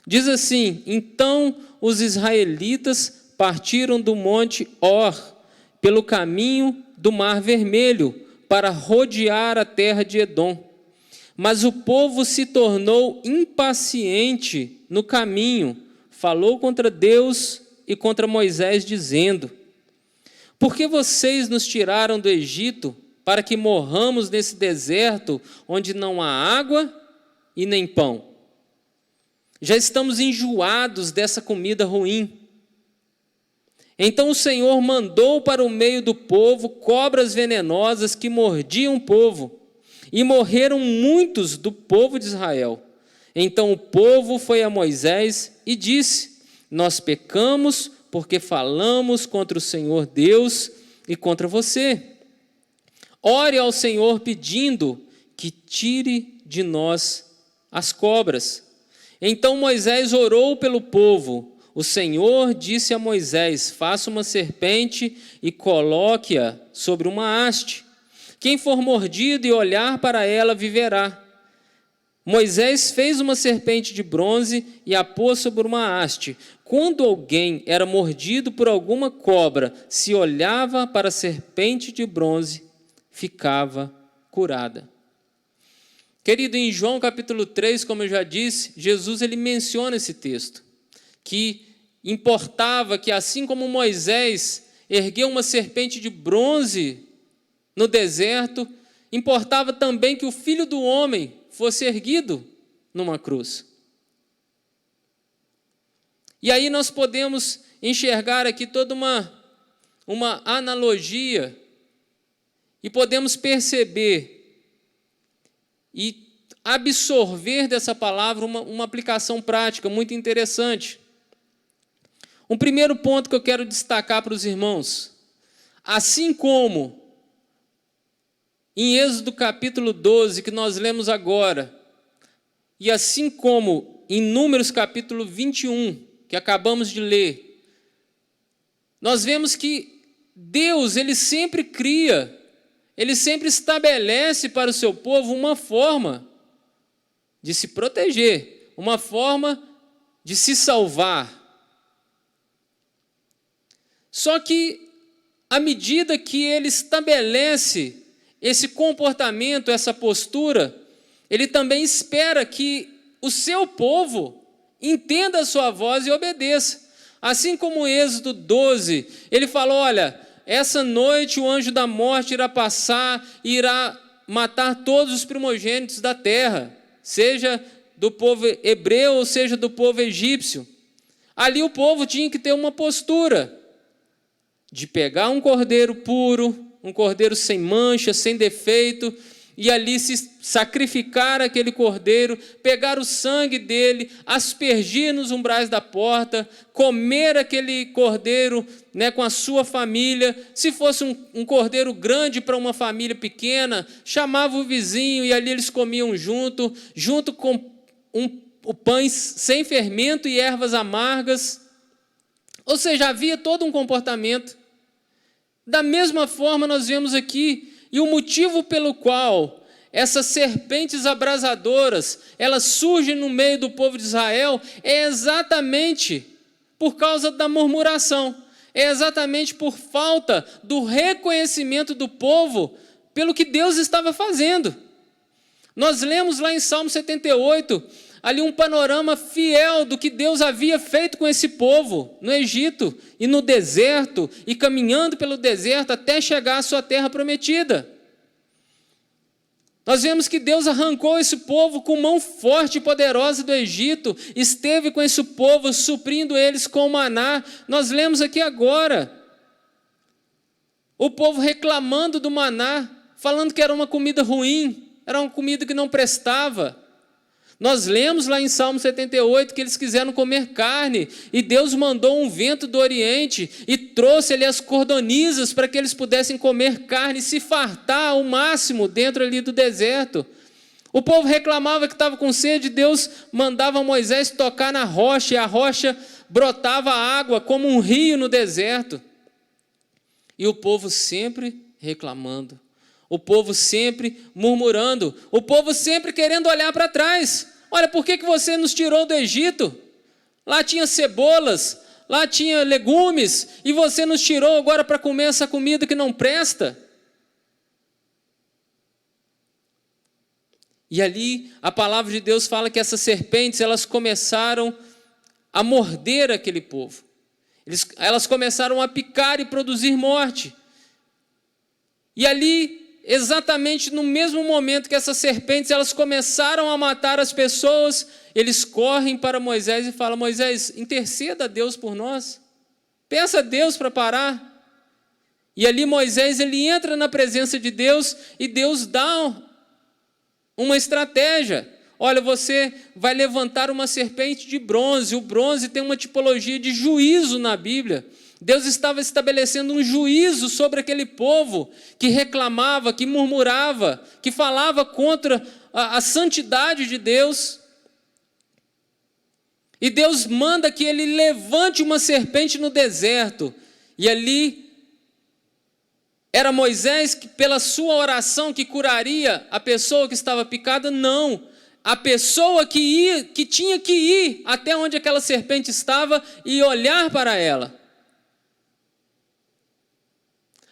Diz assim: então os israelitas partiram do monte Hor, pelo caminho do Mar Vermelho, para rodear a terra de Edom. Mas o povo se tornou impaciente no caminho, falou contra Deus e contra Moisés, dizendo: por que vocês nos tiraram do Egito para que morramos nesse deserto onde não há água e nem pão? Já estamos enjoados dessa comida ruim. Então o Senhor mandou para o meio do povo cobras venenosas que mordiam o povo, e morreram muitos do povo de Israel. Então o povo foi a Moisés e disse: nós pecamos porque falamos contra o Senhor Deus e contra você. Ore ao Senhor pedindo que tire de nós as cobras. Então Moisés orou pelo povo. O Senhor disse a Moisés: faça uma serpente e coloque-a sobre uma haste. Quem for mordido e olhar para ela viverá. Moisés fez uma serpente de bronze e a pôs sobre uma haste. Quando alguém era mordido por alguma cobra, se olhava para a serpente de bronze, ficava curada. Querido, em João capítulo 3, como eu já disse, Jesus ele menciona esse texto, que importava que assim como Moisés ergueu uma serpente de bronze no deserto, importava também que o Filho do Homem fosse erguido numa cruz. E aí nós podemos enxergar aqui toda uma analogia e podemos perceber e absorver dessa palavra uma aplicação prática muito interessante. Um primeiro ponto que eu quero destacar para os irmãos: assim como em Êxodo capítulo 12, que nós lemos agora, e assim como em Números capítulo 21, que acabamos de ler, nós vemos que Deus, ele sempre cria, ele sempre estabelece para o seu povo uma forma de se proteger, uma forma de se salvar. Só que, à medida que ele estabelece esse comportamento, essa postura, ele também espera que o seu povo entenda a sua voz e obedeça. Assim como Êxodo 12, ele falou: olha, essa noite o anjo da morte irá passar e irá matar todos os primogênitos da terra, seja do povo hebreu ou seja do povo egípcio. Ali o povo tinha que ter uma postura de pegar um cordeiro puro, um cordeiro sem mancha, sem defeito, e ali se sacrificar aquele cordeiro, pegar o sangue dele, aspergir nos umbrais da porta, comer aquele cordeiro, né, com a sua família. Se fosse um cordeiro grande para uma família pequena, chamava o vizinho e ali eles comiam junto com pães sem fermento e ervas amargas. Ou seja, havia todo um comportamento. Da mesma forma nós vemos aqui, e o motivo pelo qual essas serpentes abrasadoras, elas surgem no meio do povo de Israel, é exatamente por causa da murmuração, é exatamente por falta do reconhecimento do povo pelo que Deus estava fazendo. Nós lemos lá em Salmo 78, ali um panorama fiel do que Deus havia feito com esse povo no Egito e no deserto, e caminhando pelo deserto até chegar à sua terra prometida. Nós vemos que Deus arrancou esse povo com mão forte e poderosa do Egito, esteve com esse povo, suprindo eles com maná. Nós lemos aqui agora o povo reclamando do maná, falando que era uma comida ruim, era uma comida que não prestava. Nós lemos lá em Salmo 78 que eles quiseram comer carne, e Deus mandou um vento do Oriente e trouxe ali as cordonizas para que eles pudessem comer carne e se fartar ao máximo dentro ali do deserto. O povo reclamava que estava com sede, Deus mandava Moisés tocar na rocha, e a rocha brotava água como um rio no deserto. E o povo sempre reclamando, o povo sempre murmurando, o povo sempre querendo olhar para trás. Olha, por que você nos tirou do Egito? Lá tinha cebolas, lá tinha legumes, e você nos tirou agora para comer essa comida que não presta. E ali a palavra de Deus fala que essas serpentes, elas começaram a morder aquele povo. Elas começaram a picar e produzir morte. E ali, exatamente no mesmo momento que essas serpentes, elas começaram a matar as pessoas, eles correm para Moisés e falam: Moisés, interceda a Deus por nós. Peça a Deus para parar. E ali Moisés, ele entra na presença de Deus e Deus dá uma estratégia. Olha, você vai levantar uma serpente de bronze. O bronze tem uma tipologia de juízo na Bíblia. Deus estava estabelecendo um juízo sobre aquele povo que reclamava, que murmurava, que falava contra a santidade de Deus. E Deus manda que ele levante uma serpente no deserto. E ali era Moisés que, pela sua oração, que curaria a pessoa que estava picada? Não. A pessoa que tinha que ir até onde aquela serpente estava e olhar para ela.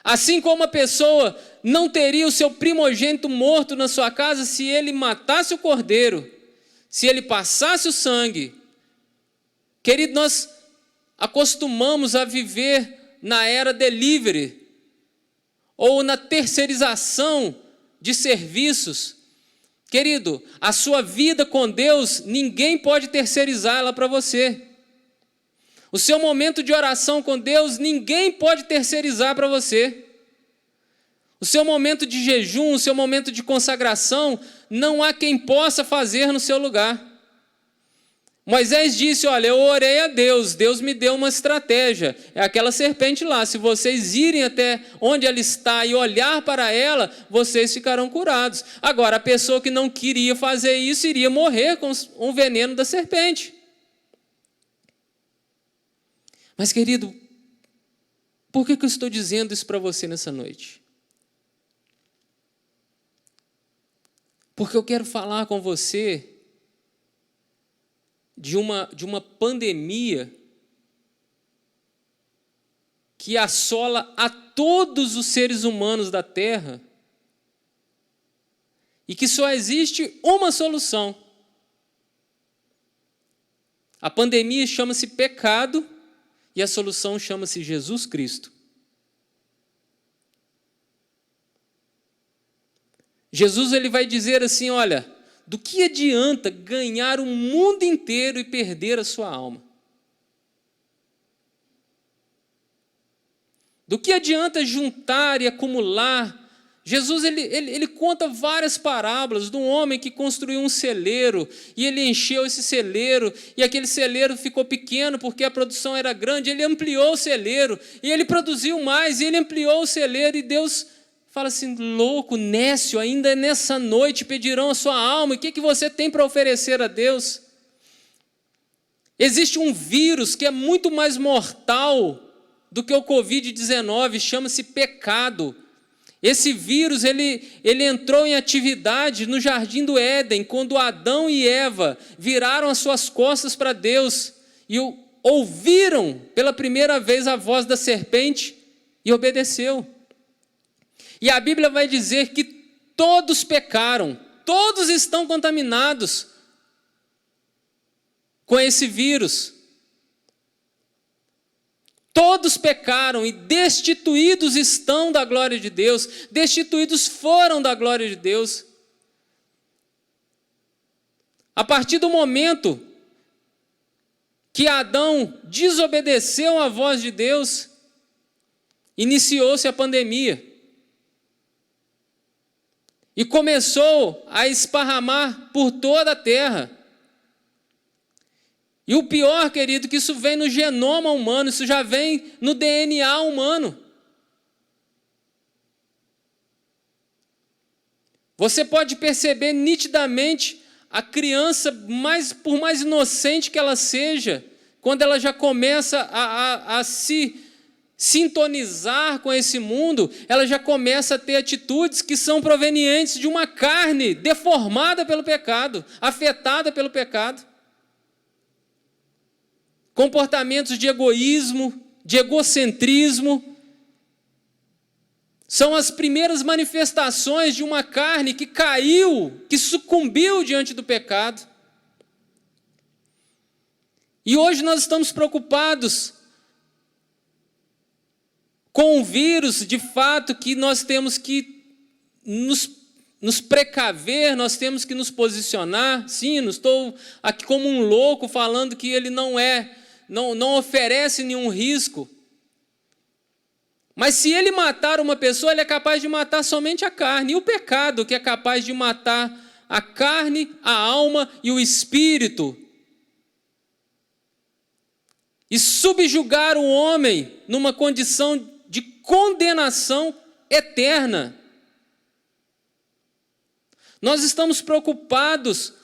Assim como a pessoa não teria o seu primogênito morto na sua casa se ele matasse o cordeiro, se ele passasse o sangue. Querido, nós acostumamos a viver na era delivery, ou na terceirização de serviços. Querido, a sua vida com Deus, ninguém pode terceirizar ela para você. O seu momento de oração com Deus, ninguém pode terceirizar para você. O seu momento de jejum, o seu momento de consagração, não há quem possa fazer no seu lugar. Moisés disse: olha, eu orei a Deus, Deus me deu uma estratégia, é aquela serpente lá, se vocês irem até onde ela está e olhar para ela, vocês ficarão curados. Agora, a pessoa que não queria fazer isso, iria morrer com o veneno da serpente. Mas, querido, por que eu estou dizendo isso para você nessa noite? Porque eu quero falar com você de uma pandemia que assola a todos os seres humanos da Terra e que só existe uma solução. A pandemia chama-se pecado e a solução chama-se Jesus Cristo. Jesus, ele vai dizer assim: olha, do que adianta ganhar o mundo inteiro e perder a sua alma? Do que adianta juntar e acumular? Jesus, ele conta várias parábolas de um homem que construiu um celeiro e ele encheu esse celeiro e aquele celeiro ficou pequeno porque a produção era grande. Ele ampliou o celeiro e ele produziu mais e ele ampliou o celeiro, e Deus fala assim: louco, nécio, ainda nessa noite pedirão a sua alma. O que você tem para oferecer a Deus? Existe um vírus que é muito mais mortal do que o Covid-19, chama-se pecado. Esse vírus, ele entrou em atividade no Jardim do Éden, quando Adão e Eva viraram as suas costas para Deus e ouviram pela primeira vez a voz da serpente e obedeceu. E a Bíblia vai dizer que todos pecaram, todos estão contaminados com esse vírus. Todos pecaram e destituídos estão da glória de Deus, destituídos foram da glória de Deus. A partir do momento que Adão desobedeceu à voz de Deus, iniciou-se a pandemia. E começou a esparramar por toda a terra. E o pior, querido, que isso vem no genoma humano, isso já vem no DNA humano. Você pode perceber nitidamente a criança, por mais inocente que ela seja, quando ela já começa a se sintonizar com esse mundo, ela já começa a ter atitudes que são provenientes de uma carne deformada pelo pecado, afetada pelo pecado. comportamentos de egoísmo, de egocentrismo. São as primeiras manifestações de uma carne que caiu, que sucumbiu diante do pecado. E hoje nós estamos preocupados com um vírus, de fato, que nós temos que nos precaver, nós temos que nos posicionar. Sim, não estou aqui como um louco falando que ele não oferece nenhum risco. Mas se ele matar uma pessoa, ele é capaz de matar somente a carne. E o pecado, que é capaz de matar a carne, a alma e o espírito. E subjugar o homem numa condição de condenação eterna. Nós estamos preocupados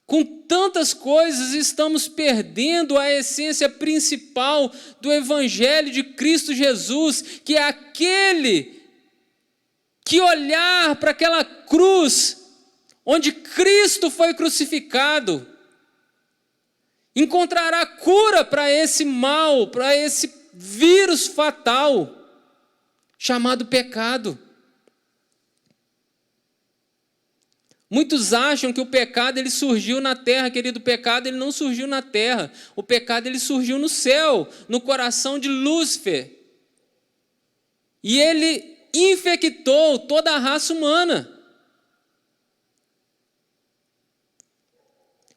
com tantas coisas e estamos perdendo a essência principal do Evangelho de Cristo Jesus, que é aquele que olhar para aquela cruz onde Cristo foi crucificado, encontrará cura para esse mal, para esse vírus fatal chamado pecado. Muitos acham que o pecado ele surgiu na terra, querido. O pecado ele não surgiu na terra. O pecado ele surgiu no céu, no coração de Lúcifer. E ele infectou toda a raça humana.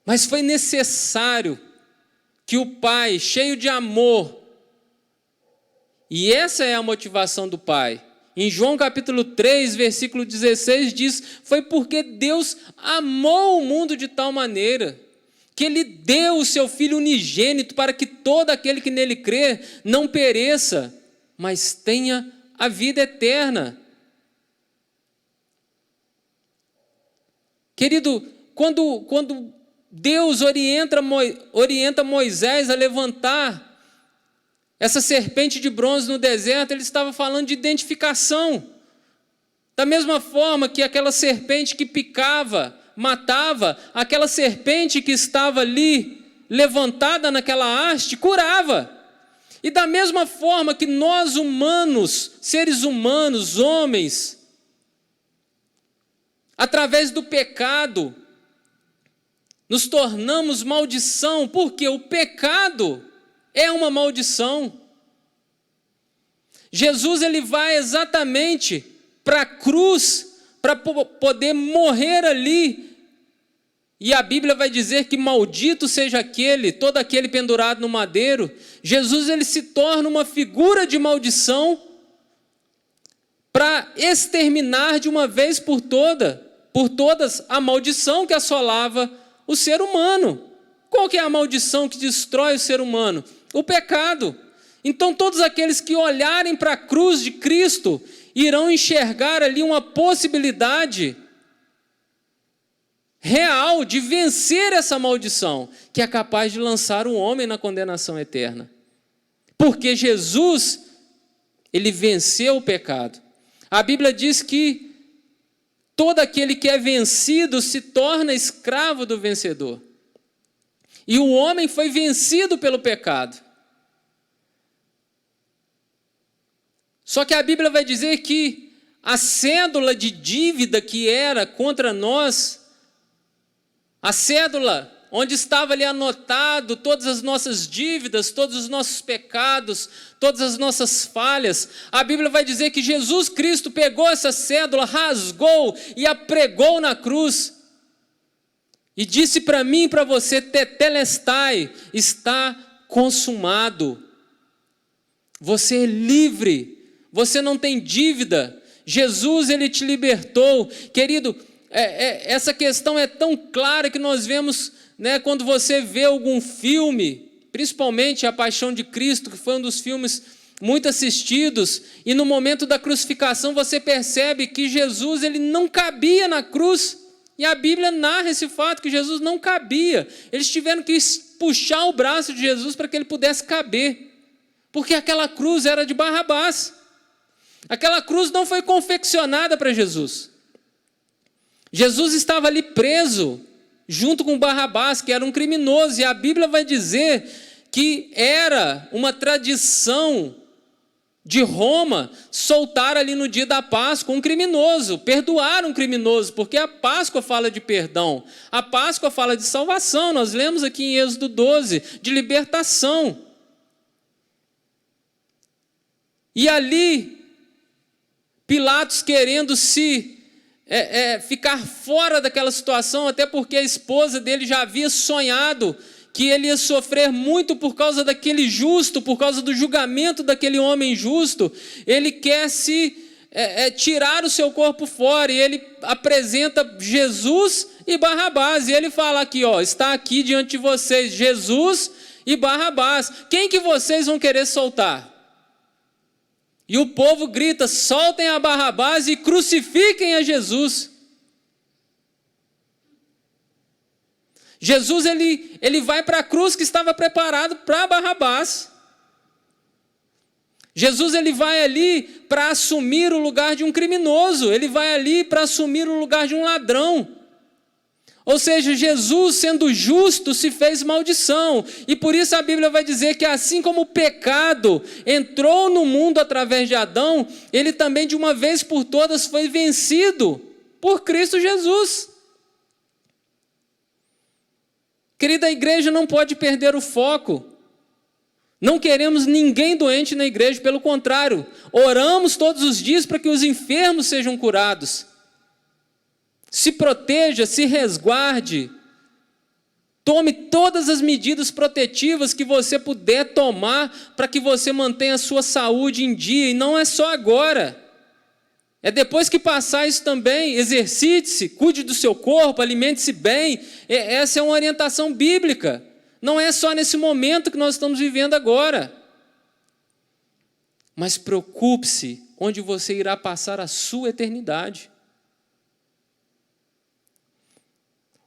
Mas foi necessário que o Pai, cheio de amor, e essa é a motivação do Pai. Em João capítulo 3, versículo 16 diz: foi porque Deus amou o mundo de tal maneira que Ele deu o Seu Filho unigênito para que todo aquele que nele crê não pereça, mas tenha a vida eterna. Querido, quando Deus orienta Moisés a levantar essa serpente de bronze no deserto, ele estava falando de identificação. Da mesma forma que aquela serpente que picava, matava, aquela serpente que estava ali levantada naquela haste, curava. E da mesma forma que nós humanos, seres humanos, homens, através do pecado, nos tornamos maldição, porque o pecado é uma maldição. Jesus ele vai exatamente para a cruz para poder morrer ali. E a Bíblia vai dizer que maldito seja todo aquele pendurado no madeiro. Jesus ele se torna uma figura de maldição para exterminar de uma vez por todas a maldição que assolava o ser humano. Qual que é a maldição que destrói o ser humano? O pecado. Então todos aqueles que olharem para a cruz de Cristo irão enxergar ali uma possibilidade real de vencer essa maldição, que é capaz de lançar o homem na condenação eterna. Porque Jesus, ele venceu o pecado. A Bíblia diz que todo aquele que é vencido se torna escravo do vencedor. E o homem foi vencido pelo pecado. Só que a Bíblia vai dizer que a cédula de dívida que era contra nós, a cédula onde estava ali anotado todas as nossas dívidas, todos os nossos pecados, todas as nossas falhas, a Bíblia vai dizer que Jesus Cristo pegou essa cédula, rasgou e a pregou na cruz. E disse para mim e para você: tetelestai, está consumado. Você é livre, você não tem dívida. Jesus, ele te libertou. Querido, essa questão é tão clara que nós vemos, quando você vê algum filme, principalmente A Paixão de Cristo, que foi um dos filmes muito assistidos, e no momento da crucificação você percebe que Jesus ele não cabia na cruz. E a Bíblia narra esse fato, que Jesus não cabia. Eles tiveram que puxar o braço de Jesus para que ele pudesse caber. Porque aquela cruz era de Barrabás. Aquela cruz não foi confeccionada para Jesus. Jesus estava ali preso, junto com Barrabás, que era um criminoso. E a Bíblia vai dizer que era uma tradição de Roma soltar ali no dia da Páscoa um criminoso, perdoar um criminoso, porque a Páscoa fala de perdão, a Páscoa fala de salvação, nós lemos aqui em Êxodo 12, de libertação. E ali, Pilatos querendo ficar fora daquela situação, até porque a esposa dele já havia sonhado que ele ia sofrer muito por causa daquele justo, por causa do julgamento daquele homem justo. Ele quer tirar o seu corpo fora, e ele apresenta Jesus e Barrabás, e ele fala aqui, está aqui diante de vocês, Jesus e Barrabás, quem que vocês vão querer soltar? E o povo grita, soltem a Barrabás e crucifiquem a Jesus. Jesus, ele vai para a cruz que estava preparado para Barrabás. Jesus, ele vai ali para assumir o lugar de um criminoso, ele vai ali para assumir o lugar de um ladrão. Ou seja, Jesus, sendo justo, se fez maldição. E por isso a Bíblia vai dizer que assim como o pecado entrou no mundo através de Adão, ele também de uma vez por todas foi vencido por Cristo Jesus. Querida, a igreja não pode perder o foco. Não queremos ninguém doente na igreja, pelo contrário, oramos todos os dias para que os enfermos sejam curados. Se proteja, se resguarde, tome todas as medidas protetivas que você puder tomar para que você mantenha a sua saúde em dia, e não é só agora. É depois que passar isso também, exercite-se, cuide do seu corpo, alimente-se bem. Essa é uma orientação bíblica. Não é só nesse momento que nós estamos vivendo agora. Mas preocupe-se onde você irá passar a sua eternidade.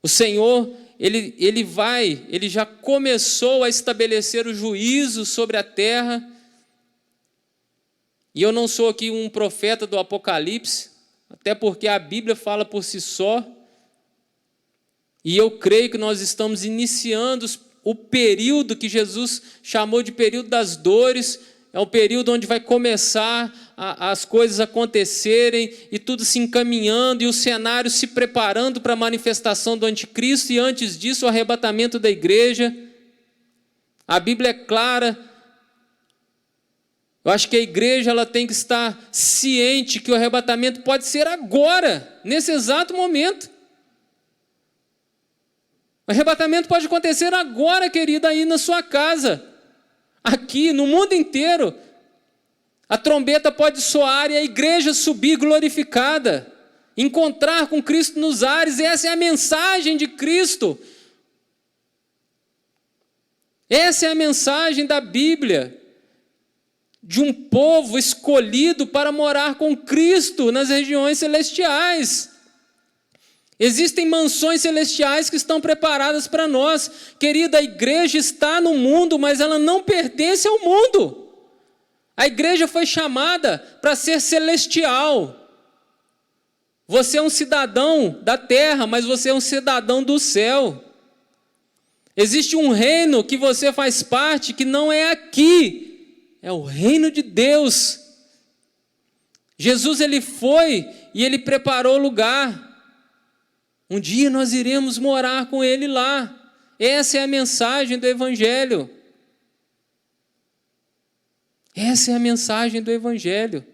O Senhor, ele já começou a estabelecer o juízo sobre a terra. E eu não sou aqui um profeta do Apocalipse, até porque a Bíblia fala por si só, e eu creio que nós estamos iniciando o período que Jesus chamou de período das dores. É um período onde vai começar as coisas acontecerem, e tudo se encaminhando, e o cenário se preparando para a manifestação do anticristo, e antes disso o arrebatamento da igreja. A Bíblia é clara. Eu acho que a igreja ela tem que estar ciente que o arrebatamento pode ser agora, nesse exato momento. O arrebatamento pode acontecer agora, querida, aí na sua casa, aqui, no mundo inteiro. A trombeta pode soar e a igreja subir glorificada, encontrar com Cristo nos ares. Essa é a mensagem de Cristo. Essa é a mensagem da Bíblia, de um povo escolhido para morar com Cristo nas regiões celestiais. Existem mansões celestiais que estão preparadas para nós. Querida, a igreja está no mundo, mas ela não pertence ao mundo. A igreja foi chamada para ser celestial. Você é um cidadão da terra, mas você é um cidadão do céu. Existe um reino que você faz parte que não é aqui. É o reino de Deus. Jesus, ele foi e ele preparou lugar. Um dia nós iremos morar com ele lá. Essa é a mensagem do Evangelho. Essa é a mensagem do Evangelho.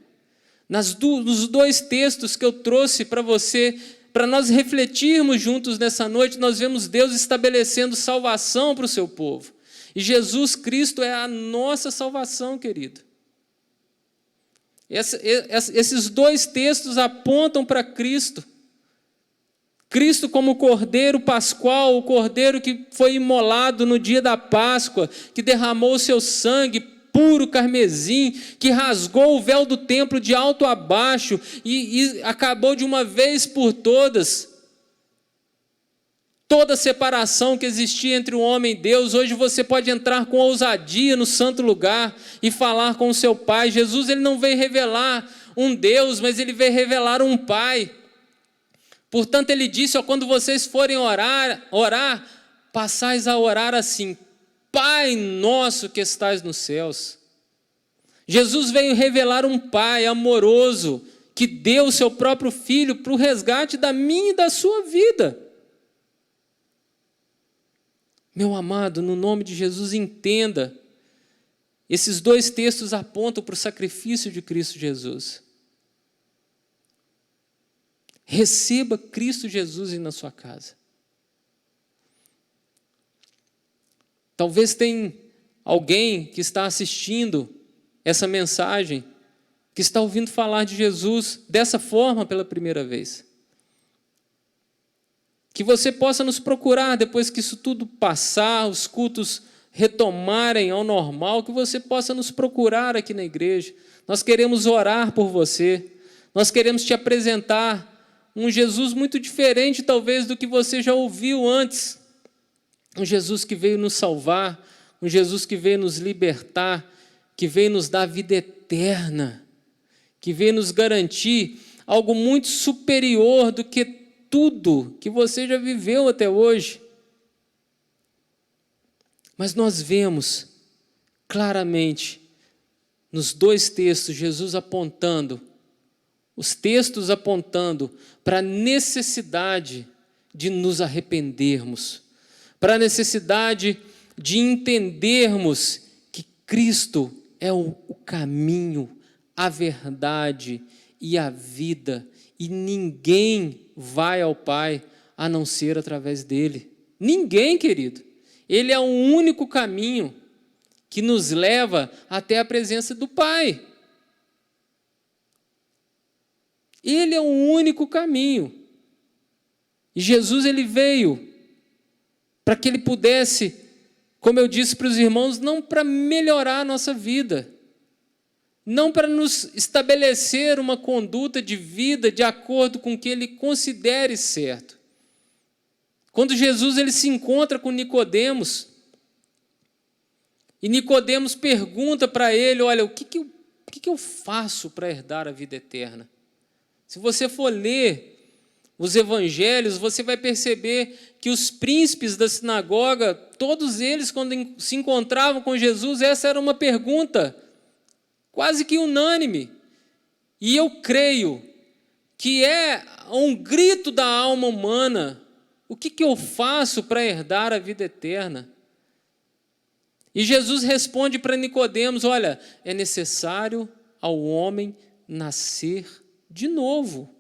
Nos dois textos que eu trouxe para você, para nós refletirmos juntos nessa noite, nós vemos Deus estabelecendo salvação para o seu povo. E Jesus Cristo é a nossa salvação, querido. Esses dois textos apontam para Cristo. Cristo como Cordeiro Pascual, o Cordeiro que foi imolado no dia da Páscoa, que derramou o seu sangue puro carmesim, que rasgou o véu do templo de alto a baixo e acabou de uma vez por todas toda a separação que existia entre o homem e Deus. Hoje você pode entrar com ousadia no santo lugar e falar com o seu Pai. Jesus, ele não veio revelar um Deus, mas ele veio revelar um Pai. Portanto, ele disse, quando vocês forem orar, passais a orar assim: Pai nosso que estais nos céus. Jesus veio revelar um Pai amoroso que deu o seu próprio Filho para o resgate da minha e da sua vida. Meu amado, no nome de Jesus, entenda, esses dois textos apontam para o sacrifício de Cristo Jesus. Receba Cristo Jesus na sua casa. Talvez tenha alguém que está assistindo essa mensagem, que está ouvindo falar de Jesus dessa forma pela primeira vez. Que você possa nos procurar depois que isso tudo passar, os cultos retomarem ao normal, que você possa nos procurar aqui na igreja. Nós queremos orar por você, nós queremos te apresentar um Jesus muito diferente talvez do que você já ouviu antes. Um Jesus que veio nos salvar, um Jesus que veio nos libertar, que veio nos dar vida eterna, que veio nos garantir algo muito superior do que tudo que você já viveu até hoje. Mas nós vemos claramente nos dois textos Jesus apontando, os textos apontando para a necessidade de nos arrependermos, para a necessidade de entendermos que Cristo é o caminho, a verdade e a vida, e ninguém vai ao Pai a não ser através dele. Ninguém, querido. Ele é o único caminho que nos leva até a presença do Pai. Ele é o único caminho. E Jesus, ele veio para que ele pudesse, como eu disse para os irmãos, não para melhorar a nossa vida, não para nos estabelecer uma conduta de vida de acordo com o que ele considere certo. Quando Jesus ele se encontra com Nicodemos, e Nicodemos pergunta para ele, olha, o que eu faço para herdar a vida eterna? Se você for ler os evangelhos, você vai perceber que os príncipes da sinagoga, todos eles, quando se encontravam com Jesus, essa era uma pergunta quase que unânime. E eu creio que é um grito da alma humana: o que eu faço para herdar a vida eterna? E Jesus responde para Nicodemos: olha, é necessário ao homem nascer de novo.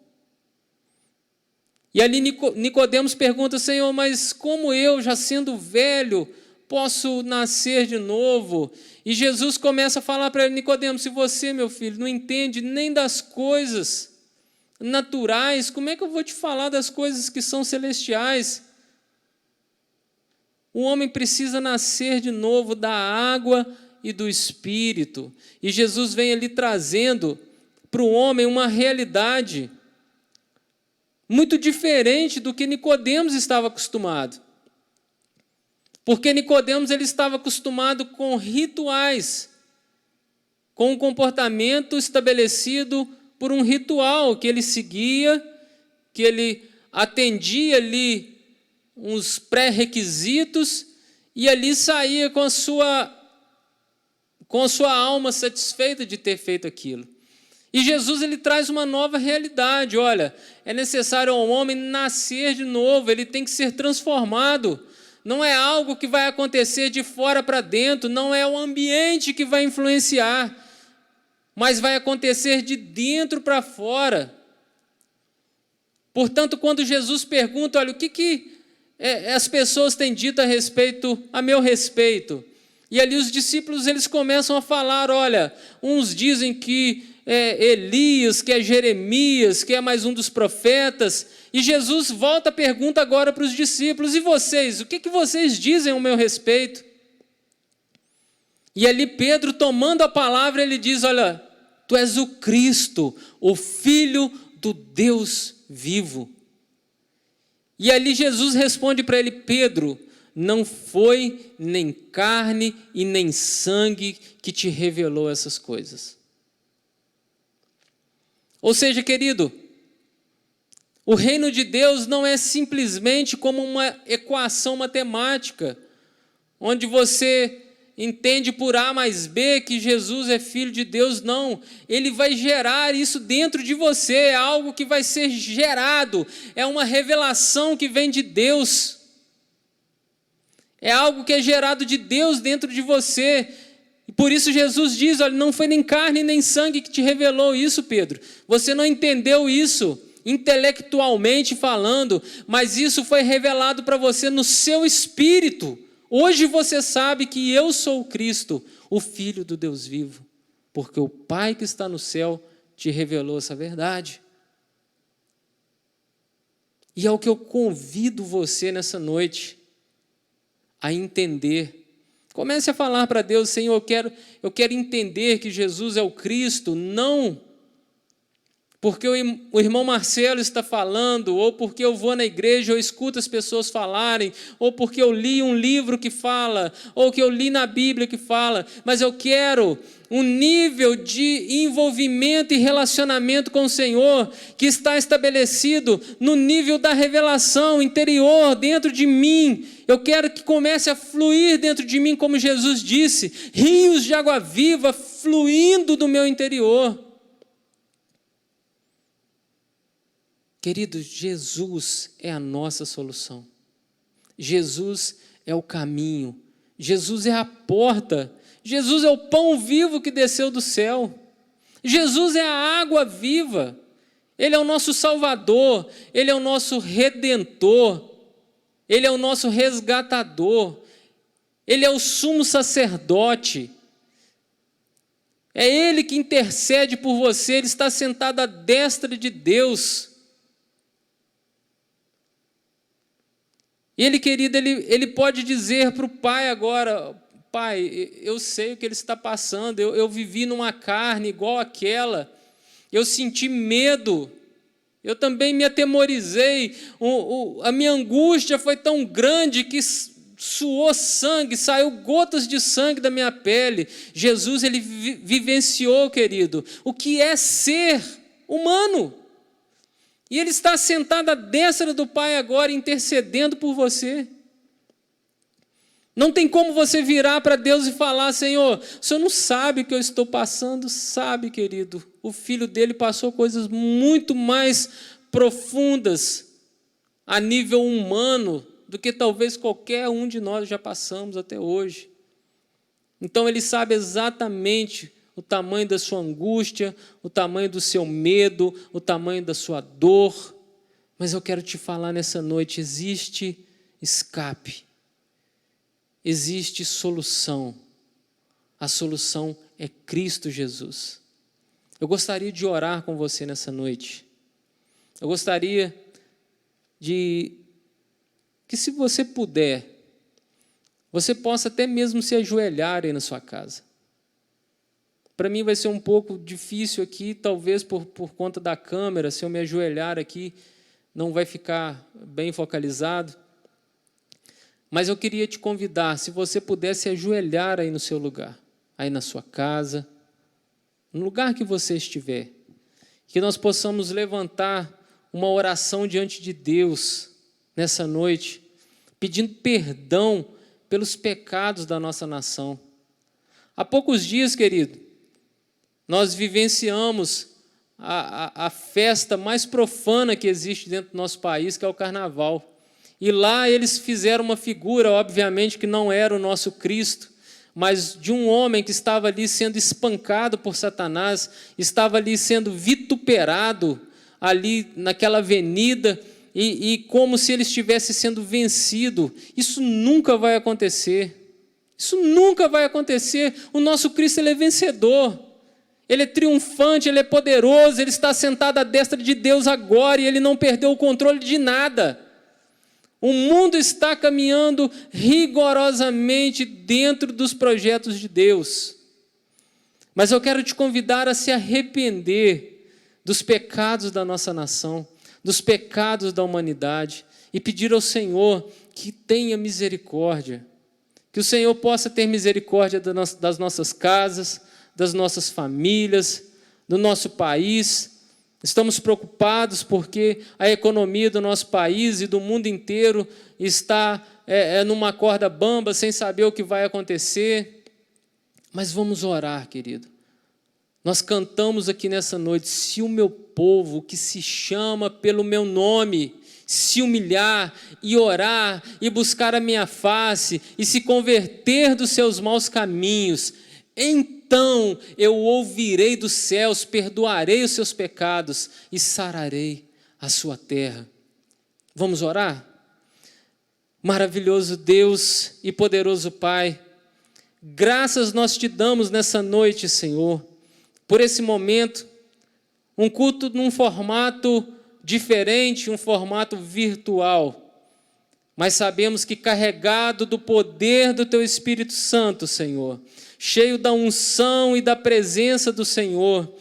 E ali Nicodemos pergunta: Senhor, mas como eu, já sendo velho, posso nascer de novo? E Jesus começa a falar para ele: Nicodemos, se você, meu filho, não entende nem das coisas naturais, como é que eu vou te falar das coisas que são celestiais? O homem precisa nascer de novo da água e do Espírito. E Jesus vem ali trazendo para o homem uma realidade muito diferente do que Nicodemos estava acostumado. Porque Nicodemos ele estava acostumado com rituais, com um comportamento estabelecido por um ritual que ele seguia, que ele atendia ali uns pré-requisitos e ali saía com a sua alma satisfeita de ter feito aquilo. E Jesus ele traz uma nova realidade. Olha, é necessário ao homem nascer de novo, ele tem que ser transformado. Não é algo que vai acontecer de fora para dentro, não é o ambiente que vai influenciar, mas vai acontecer de dentro para fora. Portanto, quando Jesus pergunta, olha, o que as pessoas têm dito a meu respeito? E ali os discípulos eles começam a falar, olha, uns dizem que é Elias, que é Jeremias, que é mais um dos profetas. E Jesus volta a pergunta agora para os discípulos: e vocês? O que vocês dizem ao meu respeito? E ali Pedro, tomando a palavra, ele diz: olha, tu és o Cristo, o Filho do Deus vivo. E ali Jesus responde para ele: Pedro, não foi nem carne e nem sangue que te revelou essas coisas. Ou seja, querido, o reino de Deus não é simplesmente como uma equação matemática, onde você entende por A mais B que Jesus é Filho de Deus, não. Ele vai gerar isso dentro de você, é algo que vai ser gerado, é uma revelação que vem de Deus. É algo que é gerado de Deus dentro de você. E por isso Jesus diz, olha, não foi nem carne nem sangue que te revelou isso, Pedro. Você não entendeu isso intelectualmente falando, mas isso foi revelado para você no seu espírito. Hoje você sabe que eu sou o Cristo, o Filho do Deus vivo, porque o Pai que está no céu te revelou essa verdade. E é o que eu convido você nessa noite a entender. Comece a falar para Deus, Senhor, eu quero entender que Jesus é o Cristo, não porque o irmão Marcelo está falando, ou porque eu vou na igreja, eu escuto as pessoas falarem, ou porque eu li um livro que fala, ou que eu li na Bíblia que fala, mas eu quero um nível de envolvimento e relacionamento com o Senhor que está estabelecido no nível da revelação interior dentro de mim. Eu quero que comece a fluir dentro de mim, como Jesus disse, rios de água viva fluindo do meu interior. Queridos, Jesus é a nossa solução. Jesus é o caminho. Jesus é a porta. Jesus é o pão vivo que desceu do céu. Jesus é a água viva. Ele é o nosso Salvador. Ele é o nosso Redentor. Ele é o nosso resgatador. Ele é o sumo sacerdote. É Ele que intercede por você. Ele está sentado à destra de Deus. Ele, querido, ele pode dizer para o Pai agora, Pai, eu sei o que ele está passando, eu vivi numa carne igual àquela, eu senti medo, eu também me atemorizei, a minha angústia foi tão grande que suou sangue, saiu gotas de sangue da minha pele. Jesus, ele vivenciou, querido, o que é ser humano. E Ele está sentado à destra do Pai agora, intercedendo por você. Não tem como você virar para Deus e falar, Senhor, o Senhor não sabe o que eu estou passando? Sabe, querido. O filho dele passou coisas muito mais profundas a nível humano do que talvez qualquer um de nós já passamos até hoje. Então Ele sabe exatamente o tamanho da sua angústia, o tamanho do seu medo, o tamanho da sua dor. Mas eu quero te falar nessa noite, existe escape, existe solução. A solução é Cristo Jesus. Eu gostaria de orar com você nessa noite. Eu gostaria de que, se você puder, você possa até mesmo se ajoelhar aí na sua casa. Para mim vai ser um pouco difícil aqui, talvez por conta da câmera, se eu me ajoelhar aqui, não vai ficar bem focalizado. Mas eu queria te convidar, se você pudesse ajoelhar aí no seu lugar, aí na sua casa, no lugar que você estiver, que nós possamos levantar uma oração diante de Deus nessa noite, pedindo perdão pelos pecados da nossa nação. Há poucos dias, querido, nós vivenciamos a festa mais profana que existe dentro do nosso país, que é o Carnaval. E lá eles fizeram uma figura, obviamente, que não era o nosso Cristo, mas de um homem que estava ali sendo espancado por Satanás, estava ali sendo vituperado, ali naquela avenida, e como se ele estivesse sendo vencido. Isso nunca vai acontecer. Isso nunca vai acontecer. O nosso Cristo, ele é vencedor. Ele é triunfante, Ele é poderoso, Ele está sentado à destra de Deus agora e Ele não perdeu o controle de nada. O mundo está caminhando rigorosamente dentro dos projetos de Deus. Mas eu quero te convidar a se arrepender dos pecados da nossa nação, dos pecados da humanidade, e pedir ao Senhor que tenha misericórdia, que o Senhor possa ter misericórdia das nossas casas, das nossas famílias, do nosso país, Estamos preocupados porque a economia do nosso país e do mundo inteiro está numa corda bamba, sem saber o que vai acontecer. Mas vamos orar, querido. Nós cantamos aqui nessa noite: se o meu povo, que se chama pelo meu nome, se humilhar e orar e buscar a minha face e se converter dos seus maus caminhos, então eu ouvirei dos céus, perdoarei os seus pecados e sararei a sua terra. Vamos orar? Maravilhoso Deus e poderoso Pai, graças nós te damos nessa noite, Senhor, por esse momento, um culto num formato diferente, um formato virtual, mas sabemos que carregado do poder do Teu Espírito Santo, Senhor, cheio da unção e da presença do Senhor,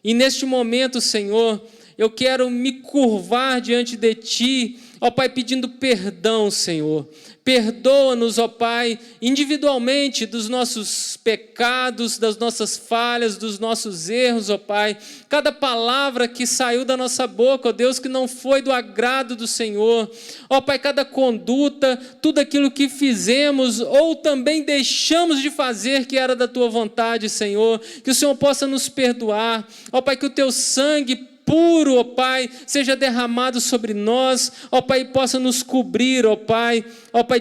e neste momento, Senhor, eu quero me curvar diante de Ti, ó Pai, pedindo perdão, Senhor. Perdoa-nos, ó Pai, individualmente dos nossos pecados, das nossas falhas, dos nossos erros, ó Pai. Cada palavra que saiu da nossa boca, ó Deus, que não foi do agrado do Senhor. Ó Pai, cada conduta, tudo aquilo que fizemos ou também deixamos de fazer que era da Tua vontade, Senhor. Que o Senhor possa nos perdoar. Ó Pai, que o Teu sangue puro, ó Pai, seja derramado sobre nós, ó Pai, possa nos cobrir, ó Pai,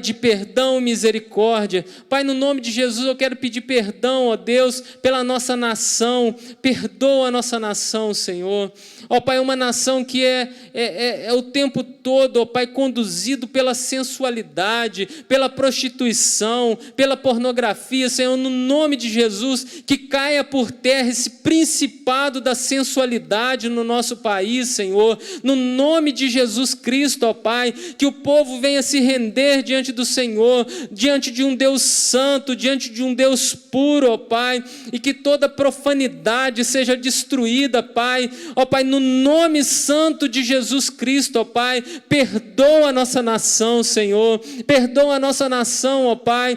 de perdão e misericórdia. Pai, no nome de Jesus, eu quero pedir perdão, ó Deus, pela nossa nação. Perdoa a nossa nação, Senhor. Ó Pai, uma nação que é o tempo todo, ó Pai, conduzido pela sensualidade, pela prostituição, pela pornografia, Senhor, no nome de Jesus, que caia por terra esse principado da sensualidade no nosso país, Senhor, no nome de Jesus Cristo, ó Pai, que o povo venha se render diante do Senhor, diante de um Deus santo, diante de um Deus puro, ó Pai, e que toda profanidade seja destruída, Pai, ó Pai, no nome santo de Jesus Cristo, ó Pai, perdoa a nossa nação, Senhor, perdoa a nossa nação, ó Pai,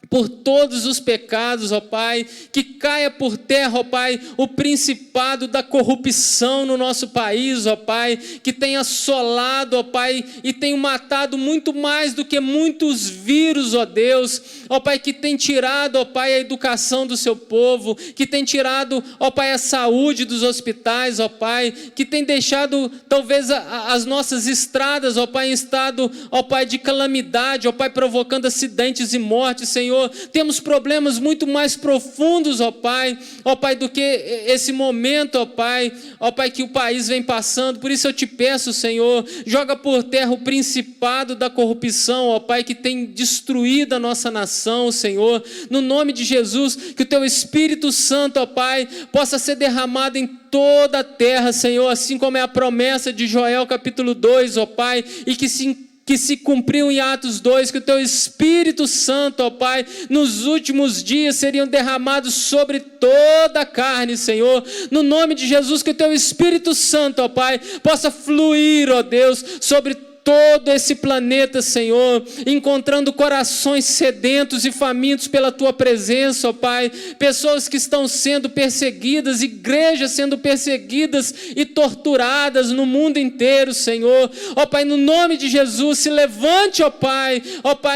por todos os pecados, ó Pai, que caia por terra, ó Pai, o principado da corrupção no nosso país, ó Pai, que tem assolado, ó Pai, e tem matado muito mais do que muitos vírus, ó Deus, ó Pai, que tem tirado, ó Pai, a educação do seu povo, que tem tirado, ó Pai, a saúde dos hospitais, ó Pai, que tem deixado, talvez, as nossas estradas, ó Pai, em estado, ó Pai, de calamidade, ó Pai, provocando acidentes e mortes, Senhor. Temos problemas muito mais profundos, ó Pai, do que esse momento, ó Pai, que o país vem passando. Por isso eu te peço, Senhor, joga por terra o principado da corrupção, ó Pai, que tem destruído a nossa nação, Senhor, no nome de Jesus, que o Teu Espírito Santo, ó Pai, possa ser derramado em toda a terra, Senhor, assim como é a promessa de Joel capítulo 2, ó Pai, e que se cumpriu em Atos 2, que o Teu Espírito Santo, ó Pai, nos últimos dias seriam derramados sobre toda a carne, Senhor, no nome de Jesus, que o Teu Espírito Santo, ó Pai, possa fluir, ó Deus, sobre todo esse planeta, Senhor, encontrando corações sedentos e famintos pela Tua presença, ó Pai, pessoas que estão sendo perseguidas, igrejas sendo perseguidas e torturadas no mundo inteiro, Senhor, ó Pai, no nome de Jesus, se levante, ó Pai,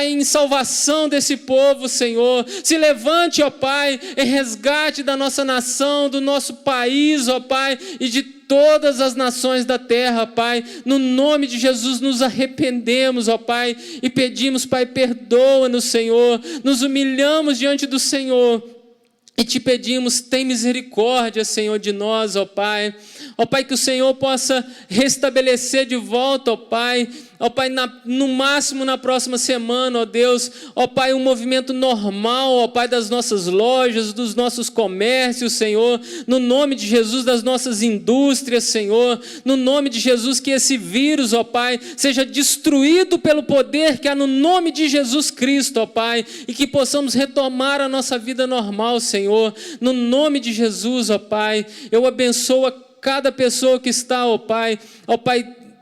em salvação desse povo, Senhor, se levante, ó Pai, em resgate da nossa nação, do nosso país, ó Pai, e de todas as nações da terra, Pai, no nome de Jesus nos arrependemos, ó Pai, e pedimos, Pai, perdoa-nos, Senhor, nos humilhamos diante do Senhor e te pedimos, tem misericórdia, Senhor, de nós, ó Pai, que o Senhor possa restabelecer de volta, ó Pai, no máximo na próxima semana, ó Deus, ó Pai, um movimento normal, ó Pai, das nossas lojas, dos nossos comércios, Senhor, no nome de Jesus, das nossas indústrias, Senhor, no nome de Jesus, que esse vírus, ó Pai, seja destruído pelo poder que há no nome de Jesus Cristo, ó Pai, e que possamos retomar a nossa vida normal, Senhor, no nome de Jesus, ó Pai, eu abençoo a cada pessoa que está, ó Pai,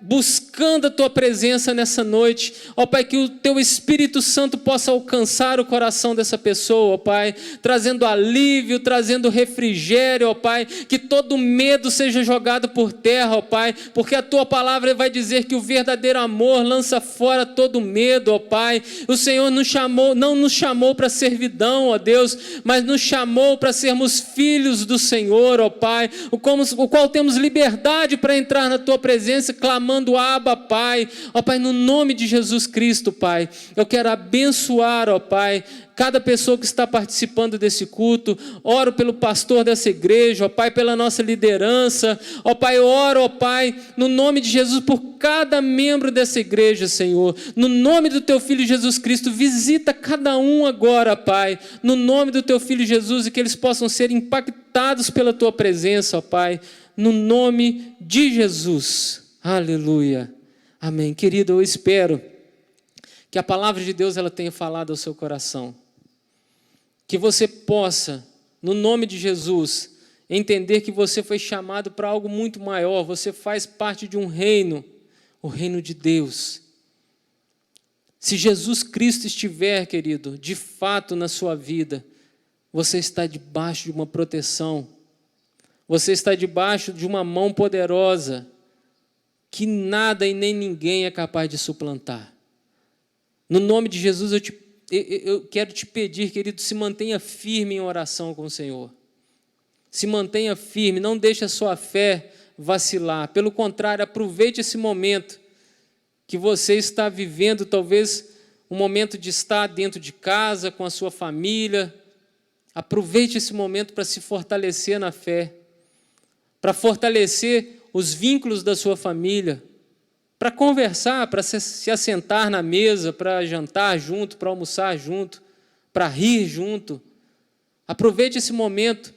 buscando a Tua presença nessa noite. Ó Pai, que o Teu Espírito Santo possa alcançar o coração dessa pessoa, ó Pai, trazendo alívio, trazendo refrigério, ó Pai, que todo medo seja jogado por terra, ó Pai, porque a Tua palavra vai dizer que o verdadeiro amor lança fora todo medo, ó Pai. O Senhor não nos chamou para servidão, ó Deus, mas nos chamou para sermos filhos do Senhor, ó Pai, o qual temos liberdade para entrar na Tua presença, clamando Abba, Pai. Ó Pai, no nome de Jesus Cristo, Pai, eu quero abençoar, ó Pai, cada pessoa que está participando desse culto. Oro pelo pastor dessa igreja, ó Pai, pela nossa liderança, ó Pai, oro, ó Pai, no nome de Jesus, por cada membro dessa igreja, Senhor, no nome do Teu Filho Jesus Cristo, visita cada um agora, Pai, no nome do Teu Filho Jesus, e que eles possam ser impactados pela Tua presença, ó Pai, no nome de Jesus. Aleluia, amém. Querido, eu espero que a palavra de Deus ela tenha falado ao seu coração, que você possa, no nome de Jesus, entender que você foi chamado para algo muito maior, você faz parte de um reino, o reino de Deus. Se Jesus Cristo estiver, querido, de fato na sua vida, você está debaixo de uma proteção, você está debaixo de uma mão poderosa, que nada e nem ninguém é capaz de suplantar. No nome de Jesus, eu quero te pedir, querido, se mantenha firme em oração com o Senhor. Se mantenha firme, não deixe a sua fé vacilar. Pelo contrário, aproveite esse momento que você está vivendo, talvez um momento de estar dentro de casa, com a sua família. Aproveite esse momento para se fortalecer na fé, para fortalecer os vínculos da sua família, para conversar, para se assentar na mesa, para jantar junto, para almoçar junto, para rir junto. Aproveite esse momento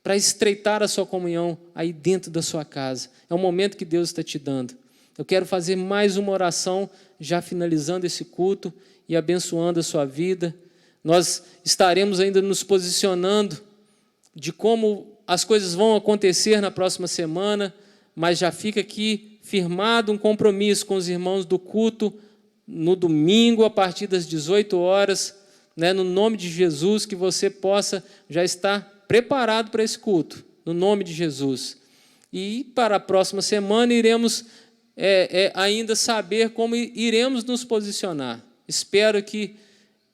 para estreitar a sua comunhão aí dentro da sua casa. É um momento que Deus está te dando. Eu quero fazer mais uma oração, já finalizando esse culto e abençoando a sua vida. Nós estaremos ainda nos posicionando de como as coisas vão acontecer na próxima semana, mas já fica aqui firmado um compromisso com os irmãos do culto no domingo, a partir das 18 horas, né, no nome de Jesus, que você possa já estar preparado para esse culto, no nome de Jesus. E para a próxima semana iremos ainda saber como iremos nos posicionar. Espero que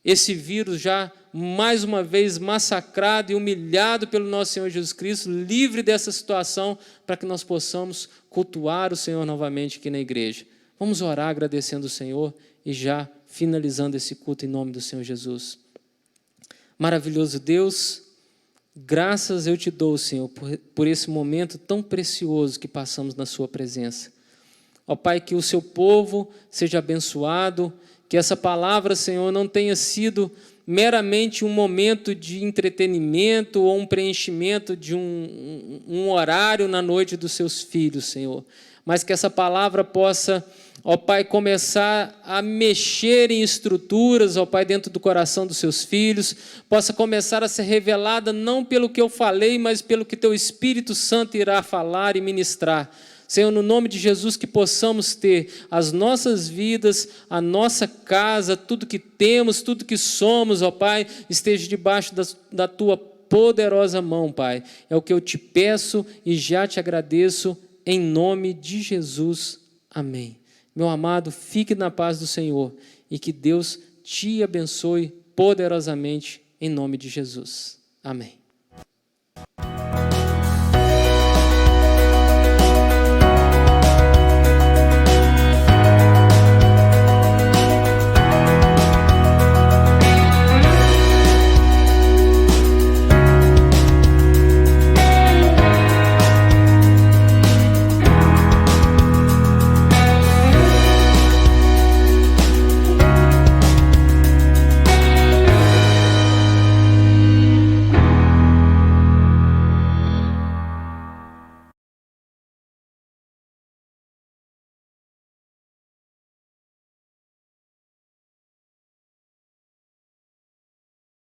esse vírus já mais uma vez massacrado e humilhado pelo nosso Senhor Jesus Cristo, livre dessa situação, para que nós possamos cultuar o Senhor novamente aqui na igreja. Vamos orar agradecendo o Senhor e já finalizando esse culto em nome do Senhor Jesus. Maravilhoso Deus, graças eu te dou, Senhor, por esse momento tão precioso que passamos na sua presença. Ó Pai, que o seu povo seja abençoado, que essa palavra, Senhor, não tenha sido meramente um momento de entretenimento ou um preenchimento de um horário na noite dos seus filhos, Senhor. Mas que essa palavra possa, ó Pai, começar a mexer em estruturas, ó Pai, dentro do coração dos seus filhos, possa começar a ser revelada não pelo que eu falei, mas pelo que Teu Espírito Santo irá falar e ministrar. Senhor, no nome de Jesus, que possamos ter as nossas vidas, a nossa casa, tudo que temos, tudo que somos, ó Pai, esteja debaixo da Tua poderosa mão, Pai. É o que eu te peço e já te agradeço, em nome de Jesus. Amém. Meu amado, fique na paz do Senhor e que Deus te abençoe poderosamente, em nome de Jesus. Amém.